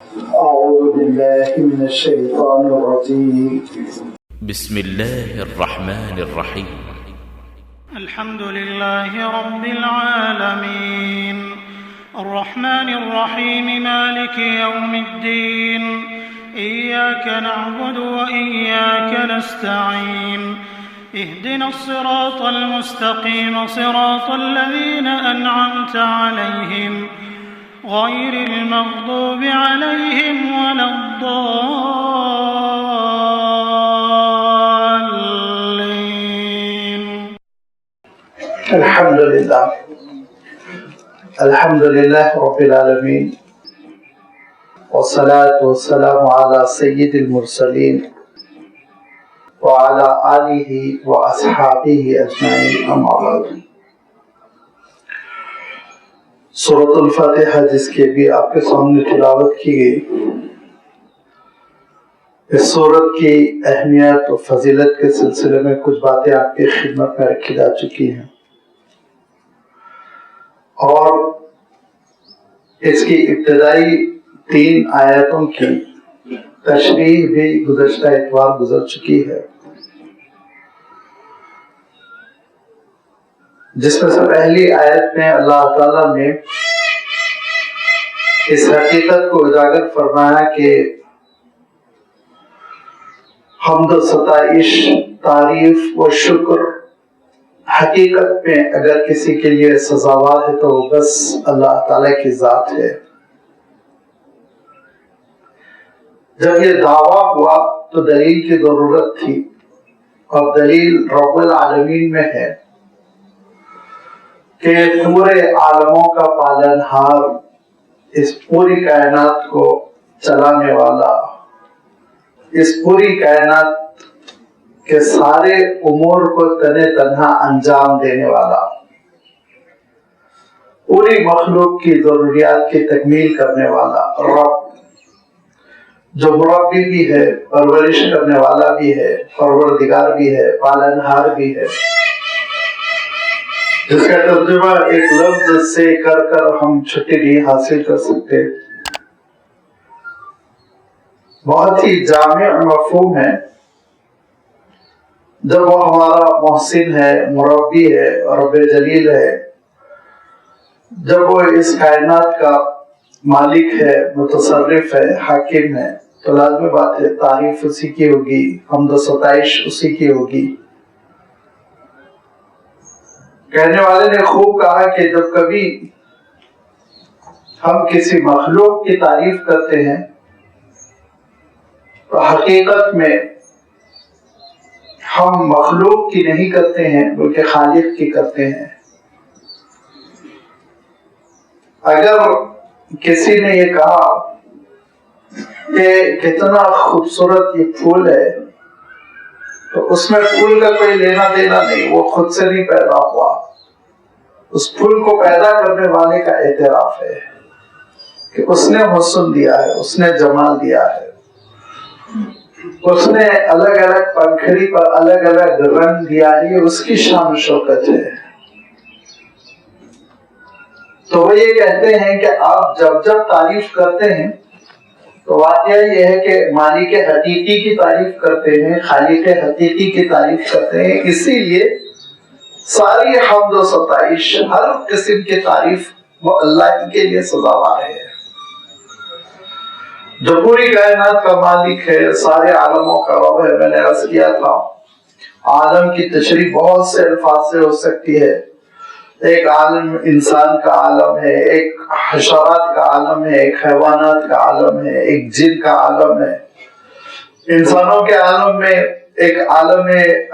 أعوذ بالله من الشيطان الرجيم. بسم الله الرحمن الرحيم. الحمد لله رب العالمين الرحمن الرحيم مالك يوم الدين إياك نعبد وإياك نستعين اهدنا الصراط المستقيم صراط الذين أنعمت عليهم غير المغضوب عليهم ولا الضالين. الحمد لله رب العالمين والصلاة والسلام على سيد المرسلين وعلى آله وأصحابه أجمعين. أما بعد. سورۃ الفاتحہ جس کی بھی آپ کے سامنے تلاوت کی گئی، اس سورت کی اہمیت و فضیلت کے سلسلے میں کچھ باتیں آپ کی خدمت میں رکھی جا چکی ہیں، اور اس کی ابتدائی 3 آیاتوں کی تشریح بھی گزشتہ اتوار گزر چکی ہے، جس میں سے پہلی آیت میں اللہ تعالیٰ نے اس حقیقت کو اجاگر فرمایا کہ حمد و ستائش، تعریف و شکر حقیقت میں اگر کسی کے لیے سزاوار ہے تو وہ بس اللہ تعالیٰ کی ذات ہے۔ جب یہ دعویٰ ہوا تو دلیل کی ضرورت تھی، اور دلیل رب العالمین میں ہے کہ پورے عالموں کا پالنہار، اس پوری کائنات کو چلانے والا، اس پوری کائنات کے سارے امور کو تنے تنہا انجام دینے والا، پوری مخلوق کی ضروریات کی تکمیل کرنے والا رب، جو مربی بھی ہے، پرورش کرنے والا بھی ہے، پروردگار بھی ہے، پالنہار بھی ہے، جس کا ترجمہ ایک لفظ سے کر ہم چھٹی نہیں حاصل کر سکتے۔ بہت ہی جامع مفہوم ہے۔ جب وہ ہمارا محسن ہے، مربی ہے، رب جلیل ہے، جب وہ اس کائنات کا مالک ہے، متصرف ہے، حاکم ہے، تو لازمی بات ہے تعریف اسی کی ہوگی، حمد و ستائش اسی کی ہوگی۔ کہنے والے نے خوب کہا کہ جب کبھی ہم کسی مخلوق کی تعریف کرتے ہیں تو حقیقت میں ہم مخلوق کی نہیں کرتے ہیں بلکہ خالق کی کرتے ہیں۔ اگر کسی نے یہ کہا کہ کتنا خوبصورت یہ پھول ہے، تو اس میں پھول کا کوئی لینا دینا نہیں، وہ خود سے نہیں پیدا ہوا، اس پھول کو پیدا کرنے والے کا اعتراف ہے کہ اس نے حسن دیا ہے، اس نے جمال دیا ہے، اس نے الگ الگ پنکھڑی پر الگ الگ رنگ دیا ہے، یہ اس کی شان و شوکت ہے۔ تو وہ یہ کہتے ہیں کہ آپ جب تعریف کرتے ہیں تو واقعہ یہ ہے کہ مالک حقیقی کی تعریف کرتے ہیں، خالق حقیقی کی تعریف کرتے ہیں، اسی لیے ساری حمد و ستائش، ہر قسم کی تعریف وہ اللہ کے لیے سزاوار ہے، جو پوری کائنات کا مالک ہے، سارے عالموں کا رب ہے۔ میں نے عرض کیا تھا عالم کی تشریح بہت سے الفاظ سے ہو سکتی ہے۔ ایک عالم انسان کا عالم ہے، ایک حشرات کا عالم ہے، ایک حیوانات کا عالم ہے، ایک جن کا عالم ہے۔ انسانوں کے عالم میں ایک عالم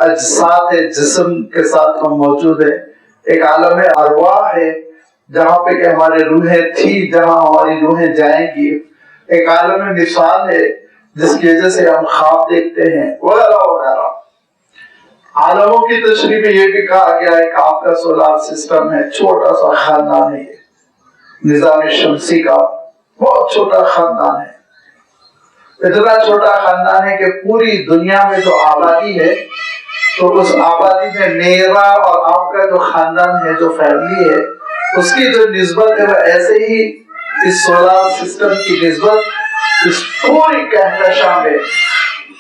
اجساد ہے، جسم کے ساتھ ہم موجود ہیں، ایک عالم ارواح ہے جہاں پہ کہ ہماری روحیں تھی، جہاں ہماری روحیں جائیں گی، ایک عالم مثال ہے جس کی وجہ سے ہم خواب دیکھتے ہیں، وغیرہ وغیرہ۔ عالموں کی تشریح میں یہ بھی کہا گیا ہے کہ آپ کا سولار سسٹم ہے، چھوٹا سا خاندان ہے، نظام شمسی کا بہت چھوٹا خاندان ہے، اتنا چھوٹا خاندان ہے کہ پوری دنیا میں جو آبادی ہے تو اس آبادی میں میرا اور آپ کا جو خاندان ہے، جو فیملی ہے، اس کی جو نسبت ہے وہ ایسے ہی اس سولار سسٹم کی نسبت اس پوری کہکشاں میں،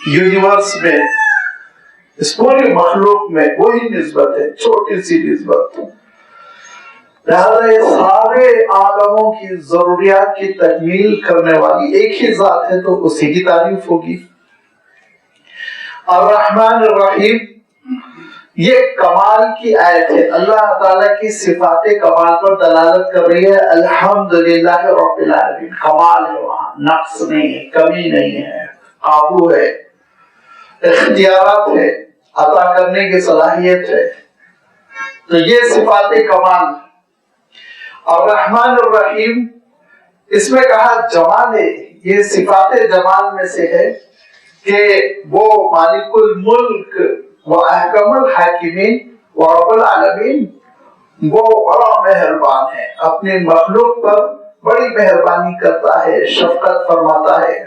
یونیورس میں، اس پوری مخلوق میں وہی نسبت ہے، چھوٹی سی نسبت۔ لہذا یہ سارے عالموں کی ضروریات کی تکمیل کرنے والی ایک ہی ذات ہے، تو اسی کی تعریف ہوگی۔ الرحمن الرحیم، یہ کمال کی آیت ہے، اللہ تعالیٰ کی صفات کمال پر دلالت کر رہی ہے۔ الحمدللہ رب العالمین، کمال ہے، وہاں نقص نہیں ہے، کمی نہیں ہے، قابو ہے، اختیارات ہے، عطا کرنے کی صلاحیت ہے، تو یہ صفات کمال۔ الرحمن الرحیم، اس میں کہا جمال ہے، یہ صفات جمال میں سے ہے کہ وہ مالک الملک وَأَحْكَمُ الْحَاكِمِينَ وَرَبُّ الْعَالَمِينَ، وہ بڑا مہربان ہے، اپنی مخلوق پر بڑی مہربانی کرتا ہے، شفقت فرماتا ہے،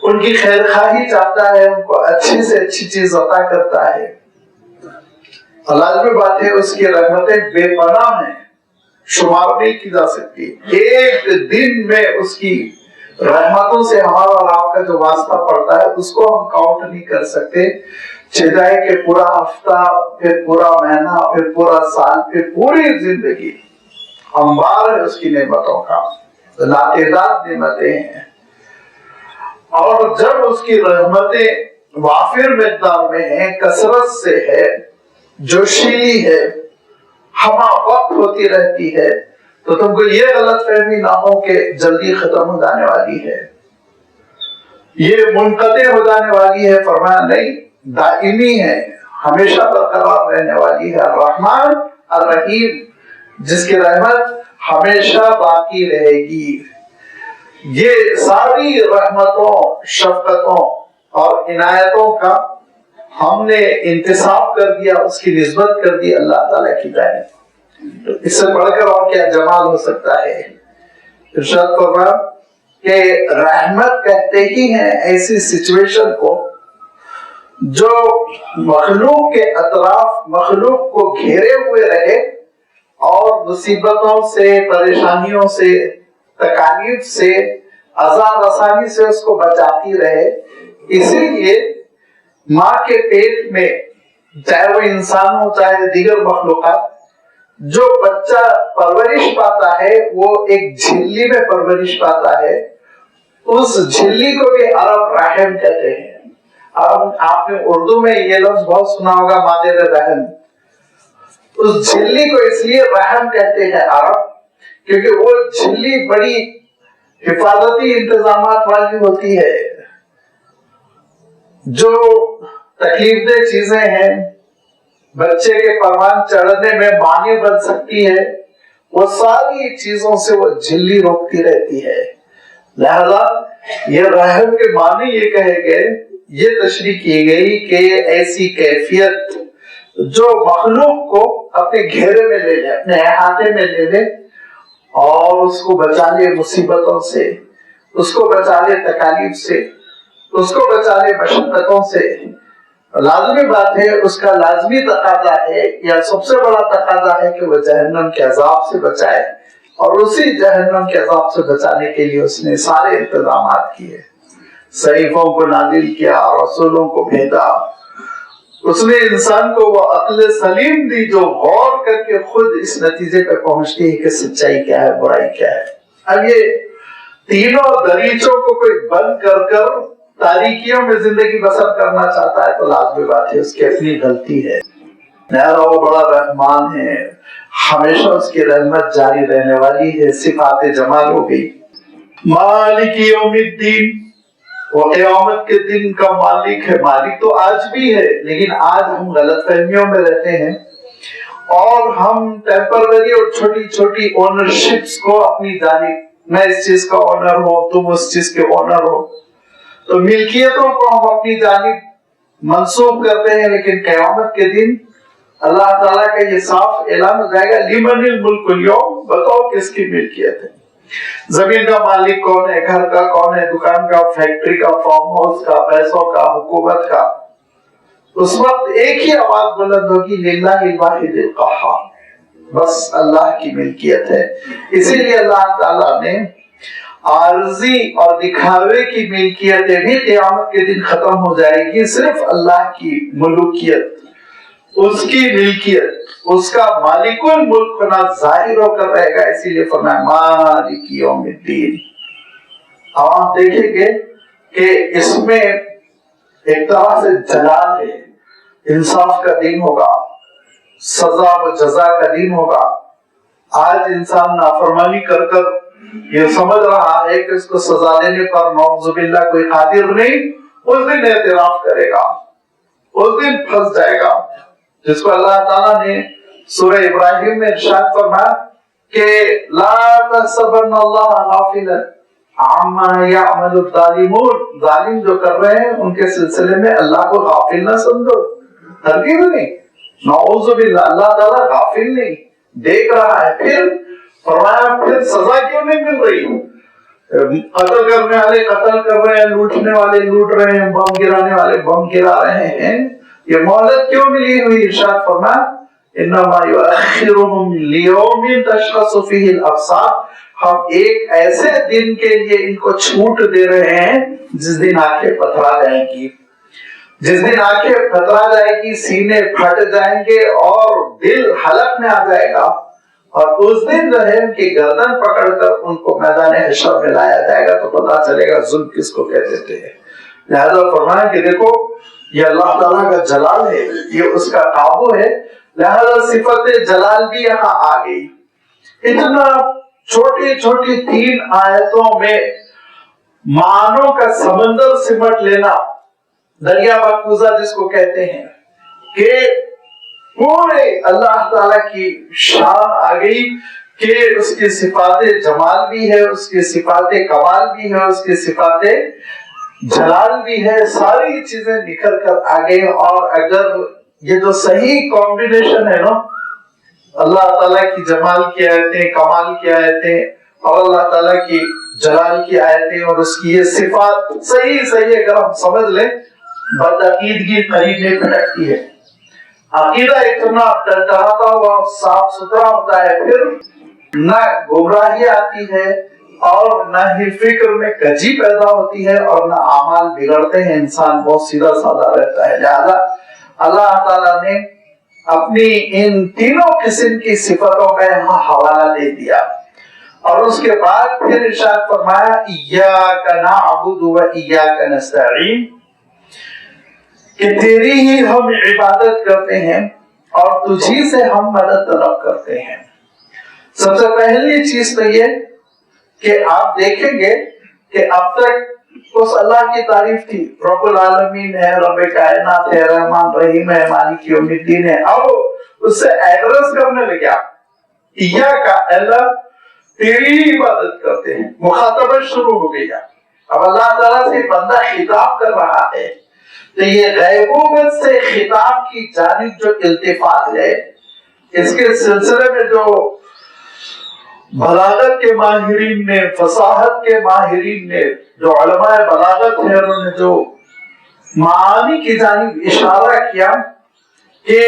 ان کی خیر خواہی چاہتا ہے، ان کو اچھی سے اچھی چیز عطا کرتا ہے۔ لازمی بات ہے اس کی رحمتیں بے پناہ ہیں، شمار نہیں کی جا سکتی۔ ایک دن میں اس کی رحمتوں سے ہمارا اور آپ کا جو واسطہ پڑتا ہے اس کو ہم کاؤنٹ نہیں کر سکتے، چاہے کہ پورا ہفتہ، پھر پورا مہینہ، پھر پورا سال، پھر پوری زندگی انبار ہے اس کی نعمتوں کا، لاتعداد نعمتیں ہیں۔ اور جب اس کی رحمتیں وافر مقدار میں ہیں، کثرت سے ہے، جوشیلی ہے، ہمہ وقت ہوتی رہتی ہے، تو تم کو یہ غلط فہمی نہ ہو کہ جلدی ختم ہو جانے والی ہے، یہ منقطع ہو جانے والی ہے۔ فرمایا نہیں، دائمی ہے، ہمیشہ برقرار رہنے والی ہے۔ الرحمن الرحیم، جس کی رحمت ہمیشہ باقی رہے گی۔ یہ ساری رحمتوں، شفقتوں اور عنایتوں کا ہم نے انتصاب کر دیا، اس کی نسبت کر دی اللہ تعالیٰ کی جانب۔ اس سے بڑھ کر اور کیا جمال ہو سکتا ہے؟ ارشاد فرمایا کہ رحمت کہتے ہی ہیں ایسی سچویشن کو جو مخلوق کے اطراف مخلوق کو گھیرے ہوئے رہے اور مصیبتوں سے، پریشانیوں سے، تکالیف سے، عذاب رسانی سے اس کو بچاتی رہے۔ اسی لیے ماں کے پیٹ میں، چاہے وہ انسان ہو چاہے دیگر مخلوقات، جو بچہ پرورش پاتا ہے وہ ایک جھلی میں پرورش پاتا ہے، اس جھلی کو بھی عرب رحم کہتے ہیں۔ آپ نے اردو میں یہ لفظ بہت سنا ہوگا، مادر رحم۔ اس جھلی کو اس لیے رحم کہتے ہیں عرب، کیونکہ وہ جھلی بڑی حفاظتی انتظامات والی ہوتی ہے۔ جو تکلیف دہ چیزیں ہیں، بچے کے پروان چڑھنے میں مانع بن سکتی ہے، وہ ساری چیزوں سے وہ جھلی روکتی رہتی ہے۔ لہذا یہ رحم کے معنی یہ کہے گئے، یہ تشریح کی گئی کہ ایسی کیفیت جو مخلوق کو اپنے گھیرے میں لے لے، اپنے احاطے میں لے لے اور اس کو بچا لے مصیبتوں سے، اس کو بچا لے تکالیف سے، اس کو بچا لے مشقتوں سے۔ لازمی بات ہے، اس کا لازمی تقاضا ہے یا سب سے بڑا تقاضا ہے کہ وہ جہنم کے عذاب سے بچائے، اور اسی جہنم کے عذاب سے بچانے کے لیے اس نے سارے انتظامات کیے، صحیفوں کو نازل کیا، رسولوں کو بھیجا، اس نے انسان کو وہ عقل سلیم دی جو غور کر کے خود اس نتیجے پہ پہنچتی ہے کہ سچائی کیا ہے، برائی کیا ہے۔ اب یہ تینوں دریچوں کو کوئی بند کر کر تاریکیوں میں زندگی بسر کرنا چاہتا ہے تو لازمی بات ہے اس کی اپنی غلطی ہے۔ لہذا وہ بڑا رحمان ہے، ہمیشہ اس کی رحمت جاری رہنے والی ہے۔ صفات جمال ہو گئی۔ مالک یوم الدین، وہ قیامت کے دن کا مالک ہے۔ مالک تو آج بھی ہے، لیکن آج ہم غلط فہمیوں میں رہتے ہیں اور ہم ٹیمپرری اور چھوٹی چھوٹی اونرشپس کو اپنی جانب، میں اس چیز کا اونر ہوں، تم اس چیز کے اونر ہو، تو ملکیتوں کو ہم اپنی جانب منسوب کرتے ہیں۔ لیکن قیامت کے دن اللہ تعالیٰ کا یہ صاف اعلان ہو جائے گا، لمن الملک اليوم، بتاؤ کس کی ملکیت ہے، زمین کا مالک کون ہے، گھر کا کون ہے، دکان کا، فیکٹری کا، فارم ہاؤس کا، پیسوں کا، حکومت کا۔ اس وقت ایک ہی آواز بلند ہوگی، للہ الواحد القہار، بس اللہ کی ملکیت ہے۔ اسی لیے اللہ تعالیٰ نے عارضی اور دکھاوے کی ملکیتیں بھی قیامت کے دن ختم ہو جائے گی. صرف اللہ کی ملوکیت، اس کی ملکیت، اس کا مالک الملک ہونا ظاہر ہو کر رہے گا. اسی لیے فرمایا مالک یوم الدین. اب آپ دیکھیں گے کہ اس میں ایک طرح سے جلال ہے. انصاف کا دن ہوگا، سزا و جزا کا دن ہوگا. آج انسان نافرمانی کر کر یہ سمجھ رہا ہے کہ اس کو سزا دینے پر نعوذ باللہ کوئی قادر نہیں. اس دن اعتراف کرے گا، اس دن پھنس جائے گا. جس کو اللہ تعالیٰ نے سورہ ابراہیم میں ارشاد فرمایا کہ لا تحسبن اللہ غافلا عما یعمل الظالمون. ظالم جو کر رہے ہیں ان کے سلسلے میں اللہ کو غافل نہ سمجھو. ہرگز نہیں، نعوذ باللہ، اللہ تعالیٰ غافل نہیں، دیکھ رہا ہے. پھر فرمایا پھر سزا کیوں نہیں مل رہی؟ قتل کرنے والے قتل کر رہے ہیں، لوٹنے والے لوٹ رہے ہیں، بم گرانے والے بم گرا رہے ہیں. یہ مہلت کیوں ملی ہوئی؟ ارشاد فرمایا انما یؤخرهم لیوم تشخص فیہ الابصار. ہم ایک ایسے دن کے لیے ان کو چھوٹ دے رہے ہیں جس دن آنکھیں پتھرا جائیں گی. جس دن آنکھیں پتھرا جائے گی، سینے پھٹ جائیں گے اور دل حلق میں آ جائے گا. اور اس دن جو ہے ان کی گردن پکڑ کر ان کو میدان حشر میں لایا جائے گا تو پتا چلے گا ظلم کس کو کہتے تھے. لہذا فرمایا کہ دیکھو یہ اللہ تعالیٰ کا جلال ہے، یہ اس کا قابو ہے. لہذا صفت جلال بھی یہاں آ گئی. اتنا چھوٹی چھوٹی 3 آیتوں میں معنوں کا سمندر سمٹ لینا، دریا مقبوضہ جس کو کہتے ہیں، کہ پورے اللہ تعالیٰ کی شان آ گئی کہ اس کی صفات جمال بھی ہے، اس کی صفات کمال بھی ہے، اس کی صفات جلال بھی ہے. ساری چیزیں نکل کر آ گئی. اور اگر یہ جو صحیح کمبینیشن ہے نا، اللہ تعالیٰ کی جمال کی آیتیں، کمال کی آیتیں، اور اللہ تعالیٰ کی جلال کی آیتیں، اور اس کی یہ صفات صحیح اگر ہم سمجھ لیں، بدعقیدگی قریب نہیں پھٹکتی ہے. عقیدہ اتنا ٹنٹناتا ہوا صاف ستھرا ہوتا ہے، پھر نہ گمراہی آتی ہے اور نہ ہی فکر میں کجی پیدا ہوتی ہے اور نہ اعمال بگڑتے ہیں. انسان بہت سیدھا سادہ رہتا ہے. لہذا اللہ تعالیٰ نے اپنی ان تینوں قسم کی صفتوں کا یہاں حوالہ دے دیا. اور اس کے بعد پھر ارشاد فرمایا ایاک نعبد و ایاک نستعین، کہ تیری ہی ہم عبادت کرتے ہیں اور تجھی سے ہم مدد طلب کرتے ہیں. سب سے پہلی چیز تو یہ کہ آپ دیکھیں گے کہ اب تک اس اللہ کی تعریف تھی، رب العالمین ہے، رب کائنات ہے، رحمان رحیم ہے، مالک یوم الدین ہے. اب اس سے ایڈریس کرنے لگا، ایاک اللہ تیری ہی عبادت کرتے ہیں. مخاطبت شروع ہو گئی. اب اللہ تعالیٰ سے بندہ خطاب کر رہا ہے تو یہ غیبوبت سے خطاب کی جانب جو التفات ہے، اس کے سلسلے میں جو بلاغت کے ماہرین نے، فصاحت کے ماہرین نے، جو علماء بلاغت ہیں، انہوں نے جو معانی کی جانب اشارہ کیا کہ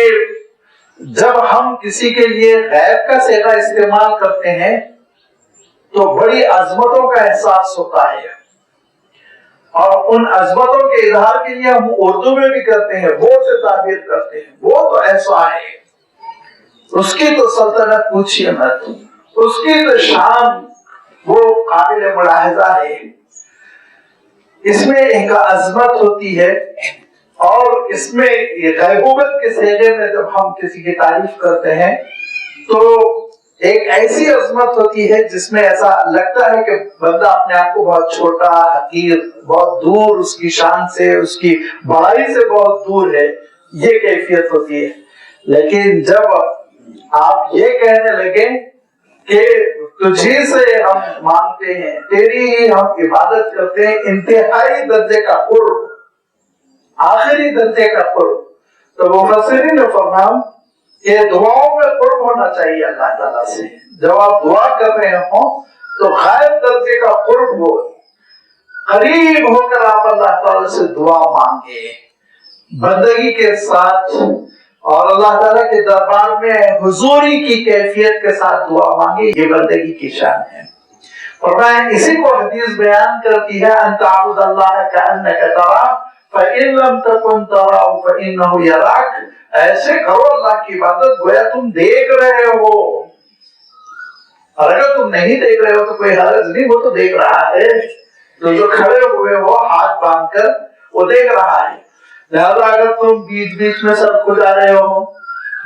جب ہم کسی کے لیے غیب کا صیغہ استعمال کرتے ہیں تو بڑی عظمتوں کا احساس ہوتا ہے، اور ان عظمتوں کے اظہار کے لیے ہم اردو میں بھی کرتے ہیں، وہ سے تعبیر کرتے ہیں. وہ تو ایسا ہے، اس کی تو سلطنت پوچھیے مت، اس کی تو شان وہ قابل ملاحظہ ہے. اس میں ایک عظمت ہوتی ہے، اور اس میں غیبوبت کے صیغے میں جب ہم کسی کی تعریف کرتے ہیں تو ایک ایسی عظمت ہوتی ہے جس میں ایسا لگتا ہے کہ بندہ اپنے آپ کو بہت چھوٹا، حقیر، بہت دور، اس کی شان سے، اس کی بڑائی سے بہت دور ہے. یہ کیفیت ہوتی ہے. لیکن جب آپ یہ کہنے لگے کہ تجھی سے ہم مانگتے ہیں، تیری ہی ہم عبادت کرتے ہیں، انتہائی درجے کا قرب، آخری درجے کا قرب، تو مفسرین نے فرمایا کہ دعاؤں میں قرب ہونا چاہیے اللہ تعالیٰ سے. جب آپ دعا کر رہے ہوں تو غائب درجے کا قرب ہو، قریب ہو کر آپ اللہ تعالیٰ سے دعا مانگے بندگی کے ساتھ، اور اللہ تعالیٰ کے دربار میں حضوری کی کیفیت کے ساتھ دعا مانگے. یہ بندگی کی شان ہے. فرمایا اسی کو حدیث بیان کرتی ہے ان تعبد اللہ کأنک تراہ فإن لم تکن تراہ فإنہ یراک، ایسے کرو اللہ کی عبادت گویا تم دیکھ رہے ہو، اور اگر تم نہیں دیکھ رہے ہو تو کوئی حرج نہیں، وہ تو دیکھ رہا ہے، تو جو کھڑے ہوئے ہو ہاتھ باندھ کر وہ دیکھ رہا ہے۔ لہذا اگر تم بیچ بیچ میں سب کھلا رہے ہو،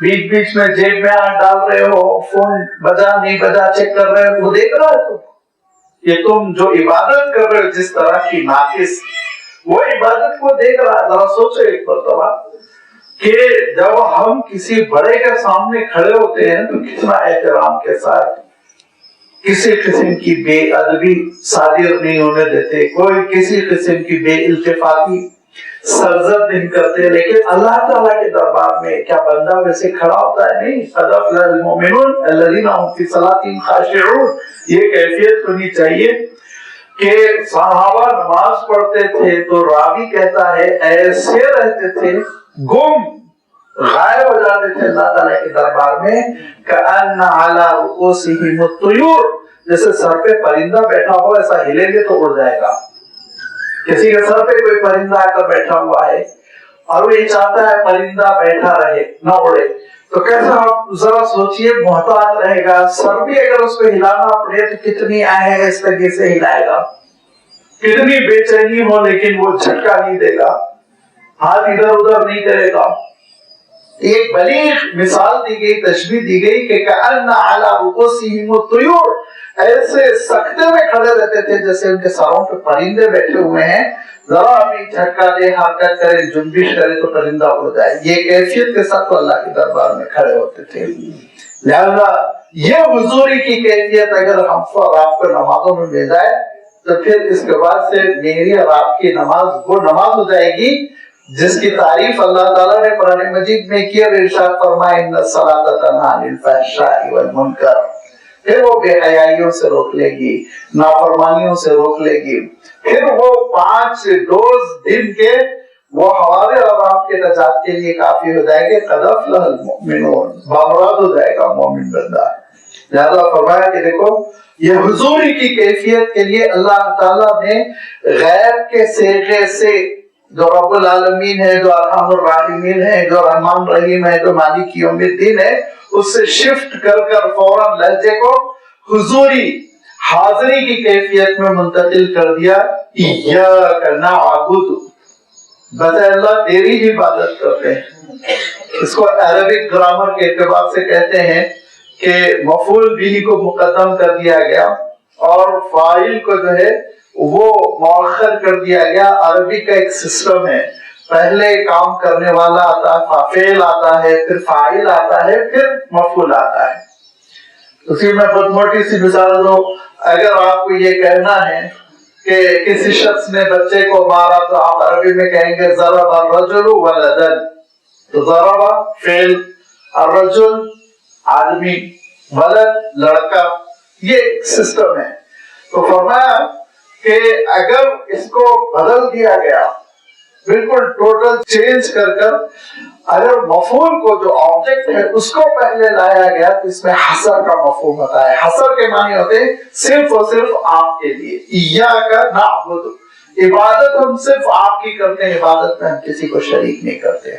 بیچ بیچ میں جیب میں ہاتھ ڈال رہے ہو، فون بجا نہیں بجا چیک کر رہے ہو، وہ دیکھ رہا ہے یہ تم جو عبادت کر رہے ہو جس طرح کی ناقص، وہ عبادت کو دیکھ رہا ہے۔ ذرا سوچو ایک مرتبہ کہ جب ہم کسی بڑے کے سامنے کھڑے ہوتے ہیں تو کتنا احترام کے ساتھ، کسی قسم کی بے ادبی صادر نہیں ہونے دیتے، کوئی کسی قسم کی بے التفاتی سرزد نہیں کرتے، لیکن اللہ تعالیٰ کے دربار میں کیا بندہ ویسے کھڑا ہوتا ہے؟ نہیں۔ قد افلح المؤمنون الذین هم فی صلاتهم خاشعون، یہ کیفیت ہونی چاہیے کہ صحابہ نماز پڑھتے تھے تو راوی کہتا ہے ایسے رہتے تھے، گم غائب ہو جاتے تھے اللہ تعالیٰ کے دربار میں، کأن علی رؤوسہم الطیور، جیسے سر پہ پرندہ بیٹھا ہو ایسا ہلیں گے تو اڑ جائے گا۔ کسی کے سر پہ کوئی پرندہ آ کر بیٹھا ہوا ہے اور وہ یہ چاہتا ہے پرندہ بیٹھا رہے نہ اڑے، تو کیسا آپ ذرا سوچئے محتاط رہے گا، سر بھی اگر اس کو ہلانا پڑے تو کتنی آہستگی سے ہلائے گا، کتنی بے چینی ہو لیکن وہ جھٹکا نہیں دے گا، ہاتھ ادھر ادھر نہیں کرے گا۔ ایک بلیغ مثال دی گئی، تشبیہ دی گئی کہ کأن علی رؤوسہم الطیور، ایسے سکتے میں کھڑے رہتے تھے جیسے ان کے سروں پہ پرندے بیٹھے ہوئے ہیں، ذرا بھی جھٹکا دے، حرکت کرے، جنبش کرے تو پرندہ اڑ جائے۔ یہ کیفیت کے ساتھ اللہ کے دربار میں کھڑے ہوتے تھے۔ لہذا یہ حضوری کی کیفیت اگر ہم اور آپ کو نمازوں میں مل جائے تو پھر اس کے بعد سے میری اور آپ کی نماز وہ نماز ہو جائے گی جس کی تعریف اللہ تعالیٰ نے قرآن مجید میں کی اور ارشاد فرمایا ان الصلاۃ تنہی عن الفحشاء والمنکر، پھر وہ بے حیائیوں سے روک لے گی، نافرمانیوں سے روک لے گی، پھر وہ 5 ڈوز دن کے وہ ہمارے اور آپ کے نجات کے لیے کافی ہو جائے گے۔ قد افلح المؤمنون، بامراد ہو جائے گا مومن بندہ۔ لہذا فرمایا کہ دیکھو یہ حضوری کی کیفیت کے لیے اللہ تعالیٰ نے غیب کے صیغے سے جو رب العالمین ہے، جو ارحم الراحمین ہے، جو رحمان رحیم ہے، جو مالک یوم الدین ہے، اس سے شفٹ کر کر فوراً لہجے کو حضوری حاضری کی کیفیت میں منتقل کر دیا۔ ایاک نعبد، بس اللہ تیری ہی عبادت کرتے ہیں۔ اس کو عربک گرامر کے اعتبار سے کہتے ہیں کہ مفعول بھی کو مقدم کر دیا گیا اور فاعل کو جو ہے وہ مؤخر کر دیا گیا۔ عربی کا ایک سسٹم ہے، پہلے کام کرنے والا آتا ہے، فعل آتا ہے، پھر فاعل آتا ہے، پھر مفعول آتا ہے۔ اسی میں بہت موٹی سی مثال دو، اگر آپ کو یہ کہنا ہے کہ کسی شخص نے بچے کو مارا تو آپ عربی میں کہیں گے ضرب الرجل ولدا، تو ضرب فعل، الرجل آدمی، ولد لڑکا، یہ ایک سسٹم ہے۔ تو فرمایا کہ اگر اس کو بدل دیا گیا، بالکل ٹوٹل چینج کر کر اگر مفعول کو جو آبجیکٹ ہے اس کو پہلے لایا گیا تو اس میں حصر کا مفہوم ہوتا ہے۔ حصر کے معنی ہوتے ہیں صرف اور صرف آپ کے لیے۔ ایاک نعبد، عبادت ہم صرف آپ کی کرتے ہیں، عبادت میں ہم کسی کو شریک نہیں کرتے،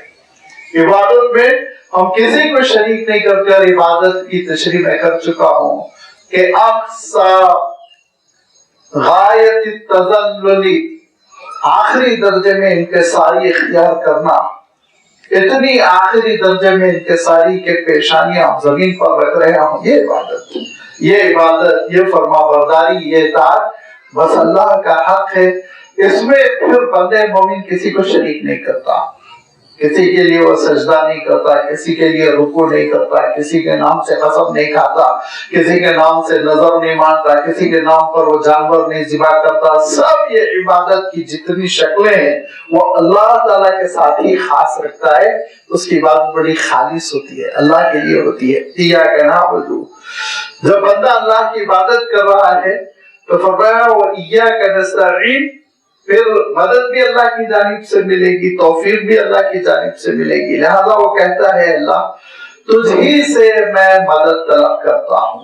عبادت میں ہم کسی کو شریک نہیں کرتے۔ اور عبادت کی تشریح میں کر چکا ہوں کہ اقصی غایت التذلل، آخری درجے میں انکساری اختیار کرنا، اتنی آخری درجے میں انکساری کے پیشانیاں زمین پر رکھ رہے ہوں، یہ عبادت، یہ عبادت، یہ فرما برداری، یہ اطاعت بس اللہ کا حق ہے۔ اس میں پھر بندے مومن کسی کو شریک نہیں کرتا، کسی کے لیے وہ سجدہ نہیں کرتا، کسی کے لیے رکوع نہیں کرتا، کسی کے نام سے قسم نہیں کھاتا، کسی کے نام سے نظر نہیں مانتا، کسی کے نام پر وہ جانور نہیں ذبح کرتا۔ سب یہ عبادت کی جتنی شکلیں ہیں وہ اللہ تعالیٰ کے ساتھ ہی خاص رکھتا ہے، اس کی عبادت بڑی خالص ہوتی ہے، اللہ کے لیے ہوتی ہے۔ ایاک نعبد، جب بندہ اللہ کی عبادت کر رہا ہے تو فرمایا وَإِيَّاكَ نَسْتَعِينُ، پھر مدد بھی اللہ کی جانب سے ملے گی، توفیق بھی اللہ کی جانب سے ملے گی۔ لہذا وہ کہتا ہے اللہ تجھ ہی سے میں مدد طلب کرتا ہوں۔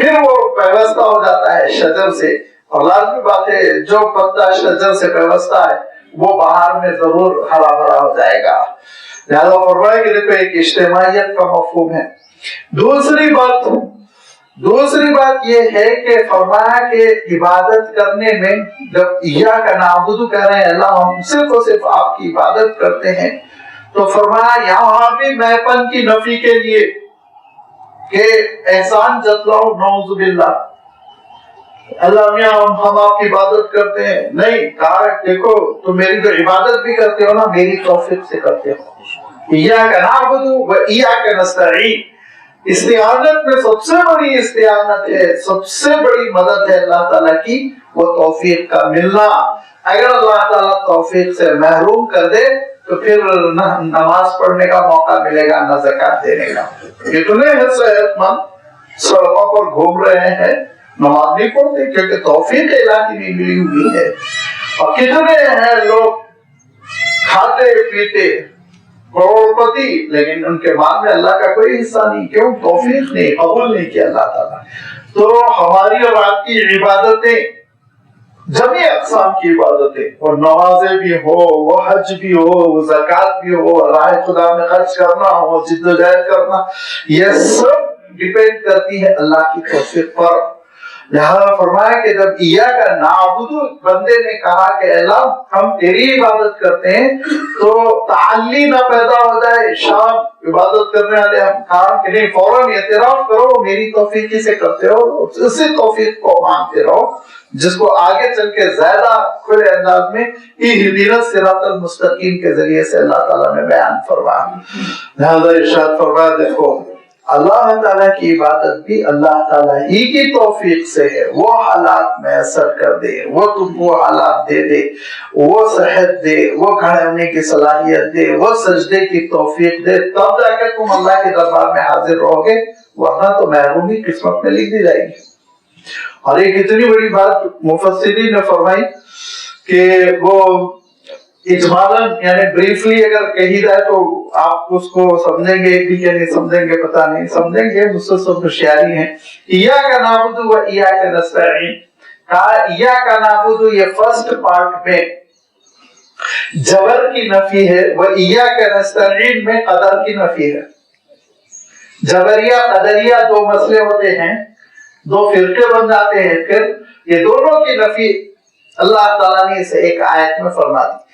پھر وہ پیوستہ ہو جاتا ہے شجر سے، اور لازمی بات ہے جو پتا شجر سے پیوستہ ہے وہ باہر میں ضرور ہرا بھرا ہو جائے گا۔ لہذا فرمایا کہ دیکھو ایک اجتماعیت کا مفہوم ہے۔ دوسری بات یہ ہے کہ فرمایا کہ عبادت کرنے میں جب ایاک نعبد کہہ رہے ہیں اللہ ہم صرف اور صرف آپ کی عبادت کرتے ہیں، تو فرمایا یہاں بھی میں پن کی نفی کے لیے کہ احسان جتلاؤ، نعوذ باللہ اللہ میاں ہم آپ کی عبادت کرتے ہیں، نہیں کہا دیکھو تم میری جو عبادت بھی کرتے ہو نا میری توفیق سے کرتے ہو۔ ایاک نعبد و ایاک نستعین، استعانت میں سب سے بڑی استعانت ہے، سب سے بڑی مدد ہے اللہ تعالیٰ کی وہ توفیق کا ملنا۔ اگر اللہ تعالیٰ توفیق سے محروم کر دے تو پھر نہ نماز پڑھنے کا موقع ملے گا نہ زکات دینے کا۔ کتنے ہیں صحت مند سڑکوں پر گھوم رہے ہیں نماز نہیں پڑھتے کیونکہ توفیق الہی نہیں ملی ہوئی ہے، اور کتنے ہیں لوگ کھاتے پیتے کروڑ پتی لیکن ان کے مال میں اللہ کا کوئی حصہ نہیں، کیوں؟ توفیق نہیں، قبول نہیں کیا اللہ تعالیٰ۔ تو ہماری اور آپ کی عبادتیں جميع اقسام کی عبادتیں، وہ نمازیں بھی ہو، وہ حج بھی ہو، وہ زکات بھی ہو، راہ خدا میں خرچ کرنا ہو، جد و جہد کرنا، یہ سب ڈیپینڈ کرتی ہے اللہ کی توفیق پر۔ لہذا فرمایا کہ جب ایاک نعبد بندے نے کہا کہ اللہ ہم تیری عبادت کرتے ہیں تو تعلی نہ پیدا ہو جائے، شام عبادت کرنے والے ہم کہا کہ نہیں فوراً اعتراف کرو میری توفیقی سے کرتے ہو، اسی توفیق کو مانتے رہو جس کو آگے چل کے زیادہ کھلے انداز میں اہدنا الصراط المستقیم کے ذریعے سے اللہ تعالیٰ نے بیان فرمایا۔ لہذا ارشاد فرمایا دیکھو اللہ تعالیٰ کی عبادت بھی اللہ تعالیٰ ہی کی توفیق سے ہے، وہ حالات میسر کر دے، وہ تم کو حالات دے دے، وہ صحت دے، وہ کھڑے ہونے کی صلاحیت دے، وہ سجدے کی توفیق دے، تب جا کے تم اللہ کے دربار میں حاضر رہو گے، ورنہ تو محرومی قسمت میں لکھ دی جائے گی۔ اور ایک اتنی بڑی بات مفسرین نے فرمائی کہ وہ اجمالاً یعنی بریفلی اگر کہی جائے تو آپ اس کو سمجھیں گے بھی کہ نہیں سمجھیں گے، پتہ نہیں سمجھیں گے، مجھ سے سب ہوشیاری ہیں۔ ایاک نعبد و ایاک نستعین، کہا ایاک نعبد یہ فرسٹ پارٹ میں جبر کی نفی ہے، وہ ایاک نستعین میں قدر کی نفی ہے۔ جبریہ قدریہ دو مسئلے ہوتے ہیں، دو فرقے بن جاتے ہیں، پھر یہ دونوں کی نفی اللہ تعالیٰ نے اسے ایک آیت میں فرما دی۔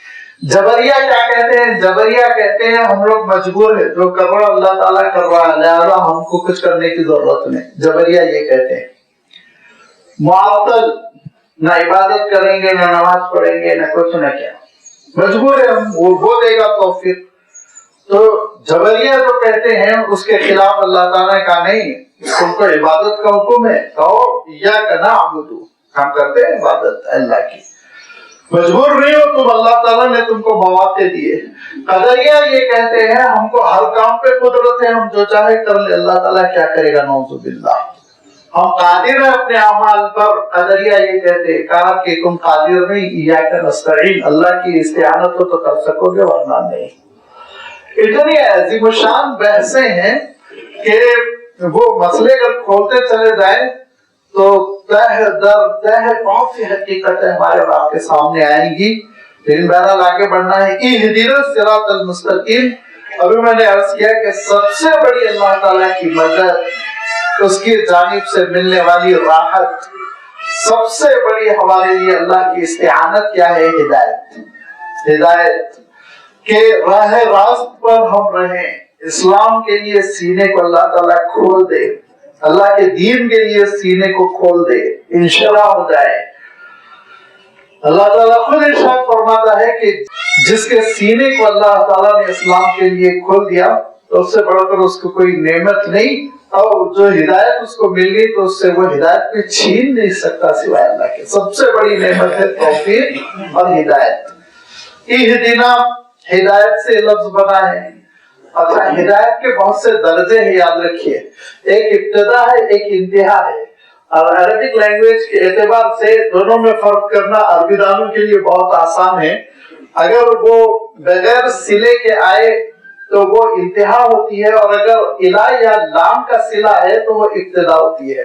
جبریہ کیا کہتے ہیں؟ جبریہ کہتے ہیں ہم لوگ مجبور ہیں، جو کر رہا اللہ تعالیٰ کر رہا ہے لہذا ہم کو کچھ کرنے کی ضرورت نہیں، جبریہ یہ کہتے ہیں۔ معطل، نہ عبادت کریں گے نہ نماز پڑھیں گے نہ کچھ نہ کیا، مجبور ہے ہم، وہ دے گا توفیق۔ تو جبریہ جو کہتے ہیں اس کے خلاف اللہ تعالیٰ نے کہا نہیں، تم کو عبادت کا حکم ہے، کہو ایاک نعبد، ہم کرتے ہیں عبادت اللہ کی، مجبور نہیں ہو تم، اللہ تعالیٰ نے تم کو مواقع دیے۔ قدریہ یہ کہتے ہیں ہم کو ہر کام پہ قدرت ہے، ہم جو چاہے کر لے، اللہ تعالیٰ کیا کرے گا، نعوذ باللہ، ہم قادر ہیں اپنے اعمال پر۔ قدریہ یہ کہتے ہیں کہا کہ تم قادر نہیں، ایاک نستعین، اللہ کی استعانت تو کر سکو گے ورنہ نہیں۔ اتنی عظیم الشان بحثیں ہیں کہ وہ مسئلے اگر کھولتے چلے جائیں تو تہ در تہ بہت سی حقیقتیں ہمارے اور آپ کے سامنے آئیں گی، لیکن بہرحال آگے بڑھنا ہے۔ اہدنا الصراط المستقیم، ابھی میں نے عرض کیا کہ سب سے بڑی اللہ تعالیٰ کی مدد، اس کی جانب سے ملنے والی راحت، سب سے بڑی ہمارے لیے اللہ کی استعانت کیا ہے؟ ہدایت۔ ہدایت کہ راہ راست پر ہم رہیں، اسلام کے لیے سینے کو اللہ تعالیٰ کھول دے، اللہ کے دین کے لیے سینے کو کھول دے، انشراح ہو جائے۔ اللہ تعالیٰ خود ارشاد فرماتا ہے کہ جس کے سینے کو اللہ تعالیٰ نے اسلام کے لیے کھول دیا تو اس سے بڑھ کر اس کو کوئی نعمت نہیں، اور جو ہدایت اس کو مل گئی تو اس سے وہ ہدایت کو چھین نہیں سکتا سوائے اللہ کے۔ سب سے بڑی نعمت ہے توفیق اور ہدایت۔ اہدنا ہدایت سے لفظ بنا ہے۔ اچھا، ہدایت کے بہت سے درجے ہیں، یاد رکھیے، ایک ابتدا ہے ایک انتہا ہے، اور عربک لینگویج کے اعتبار سے دونوں میں فرق کرنا عربی دانوں کے لیے بہت آسان ہے۔ اگر وہ بغیر صلے کے آئے تو وہ انتہا ہوتی ہے، اور اگر الہ یا لام کا صلہ ہے تو وہ ابتدا ہوتی ہے۔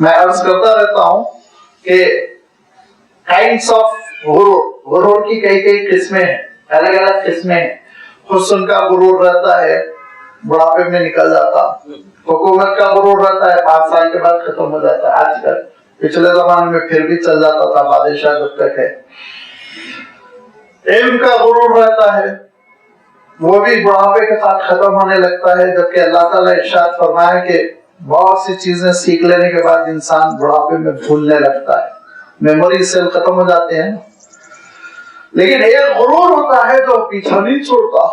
میں عرض کرتا رہتا ہوں کہ کائنڈس آف غرور کی کئی قسمیں ہیں، الگ الگ قسمیں ہیں. حسن کا غرور رہتا ہے، بڑھاپے میں نکل جاتا. حکومت کا غرور رہتا ہے، 5 سال کے بعد ختم ہو جاتا ہے. آج کل پچھلے زمانے میں پھر بھی چل جاتا تھا، بادشاہ جب تک ہے. علم کا غرور رہتا ہے، وہ بھی بڑھاپے کے ساتھ ختم ہونے لگتا ہے، جبکہ اللہ تعالیٰ ارشاد فرمایا کہ بہت سی چیزیں سیکھ لینے کے بعد انسان بڑھاپے میں بھولنے لگتا ہے، میموری سیل ختم ہو جاتے ہیں. لیکن ایک غرور ہوتا ہے جو پیچھا نہیں چھوڑتا،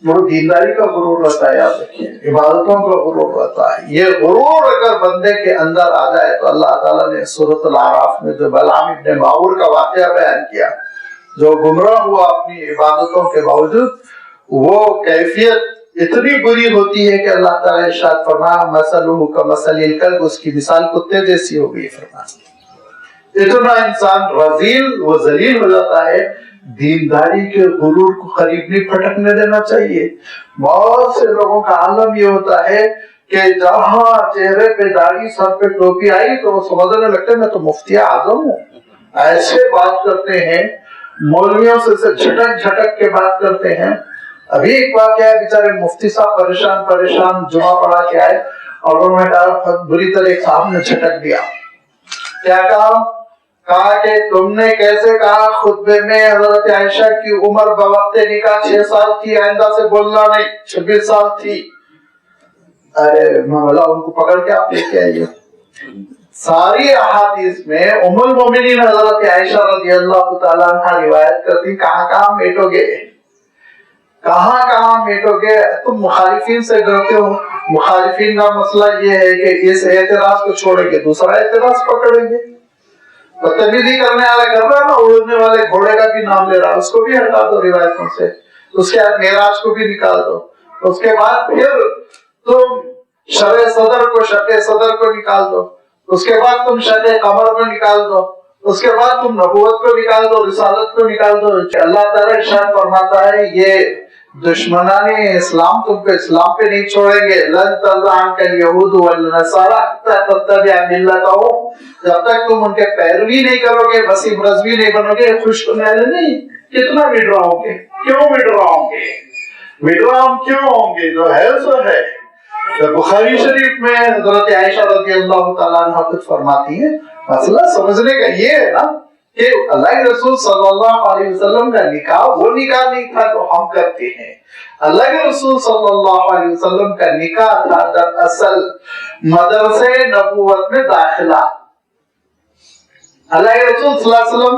وہ دینداری کا غرور رہتا ہے. یاد رکھیے، عبادتوں کا غرور رہتا ہے. یہ غرور اگر بندے کے اندر آ جائے تو اللہ تعالیٰ نے سورۃ الاعراف میں جو بلعام ابن باور کا واقعہ بیان کیا، جو گمراہ ہوا اپنی عبادتوں کے باوجود، وہ کیفیت اتنی بری ہوتی ہے کہ اللہ تعالیٰ ارشاد فرمایا مثلہ کمثل الکلب، اس کی مثال کتے جیسی ہو گئی. فرمایا اتنا انسان رذیل و ذلیل ہو جاتا ہے. دینداری کے غرور کو قریب نہیں پھٹکنے دینا چاہیے. بہت سے لوگوں کا عالم یہ ہوتا ہے کہ جہاں چہرے پہ داڑھی، سر پہ ٹوپی آئی تو وہ سمجھنے لگتے ہیں میں تو مفتی اعظم ہوں. ایسے بات کرتے ہیں، مولویوں سے جھٹک جھٹک کے بات کرتے ہیں. ابھی ایک واقعہ ہے، بیچارے مفتی صاحب پریشان جمعہ پڑھا کے آئے اور انہوں نے کہا بری طرح ایک صاحب نے جھٹک دیا. کیا کہا کہ تم نے کیسے کہا خطبے میں حضرت عائشہ کی عمر بوقت نکاح 6 سال تھی، آئندہ سے بولنا نہیں، 26 سال تھی. ارے مولا، ان کو پکڑ کے آپ لے کے آئیے. ساری احادیث میں ام المومنین حضرت عائشہ رضی اللہ تعالیٰ عنہ روایت کرتی، کہاں میٹو گے، کہاں میٹو گے. تم مخالفین سے ڈرتے ہو. مخالفین کا مسئلہ یہ ہے کہ اس اعتراض کو چھوڑیں گے دوسرا اعتراض پکڑیں گے. بدتمیزی کرنے والا کر رہا نا، اڑنے والے گھوڑے کا بھی نام لے رہا، اس کو بھی ہٹا دو روایتوں سے. اس کے بعد معراج کو بھی نکال دو. اس کے بعد پھر تم شرع صدر کو نکال دو. اس کے بعد تم شرع قمر کو نکال دو. اس کے بعد تم نبوت کو نکال دو، رسالت کو نکال دو. اللہ تعالیٰ ارشاد فرماتا ہے یہ دشمنان اسلام تم کو اسلام پہ نہیں چھوڑیں گے. لن ترضى عنك اليهود والنصارى حتى تتبع ملتهم، جب تک تم ان کے پیروی نہیں کرو گے، وسیم رضوی نہیں بنو گے. خوش کرنے والے نہیں، کتنا مڈراؤ گے، کیوں مڈراؤ گے، مڈراؤ کیوں ہوں گے، جو ہے سو ہے. بخاری شریف میں حضرت عائشہ رضی اللہ تعالیٰ عنہ خود فرماتی ہے. مسئلہ سمجھنے کا یہ ہے نا کہ اللہ کے رسول صلی اللہ علیہ وسلم کا نکاح وہ نکاح نہیں تھا جو ہم کرتے ہیں. اللہ کے رسول صلی اللہ علیہ وسلم کا نکاح تھا دراصل مدرسے نبوت میں داخلہ. اللہ کے رسول صلی اللہ علیہ وسلم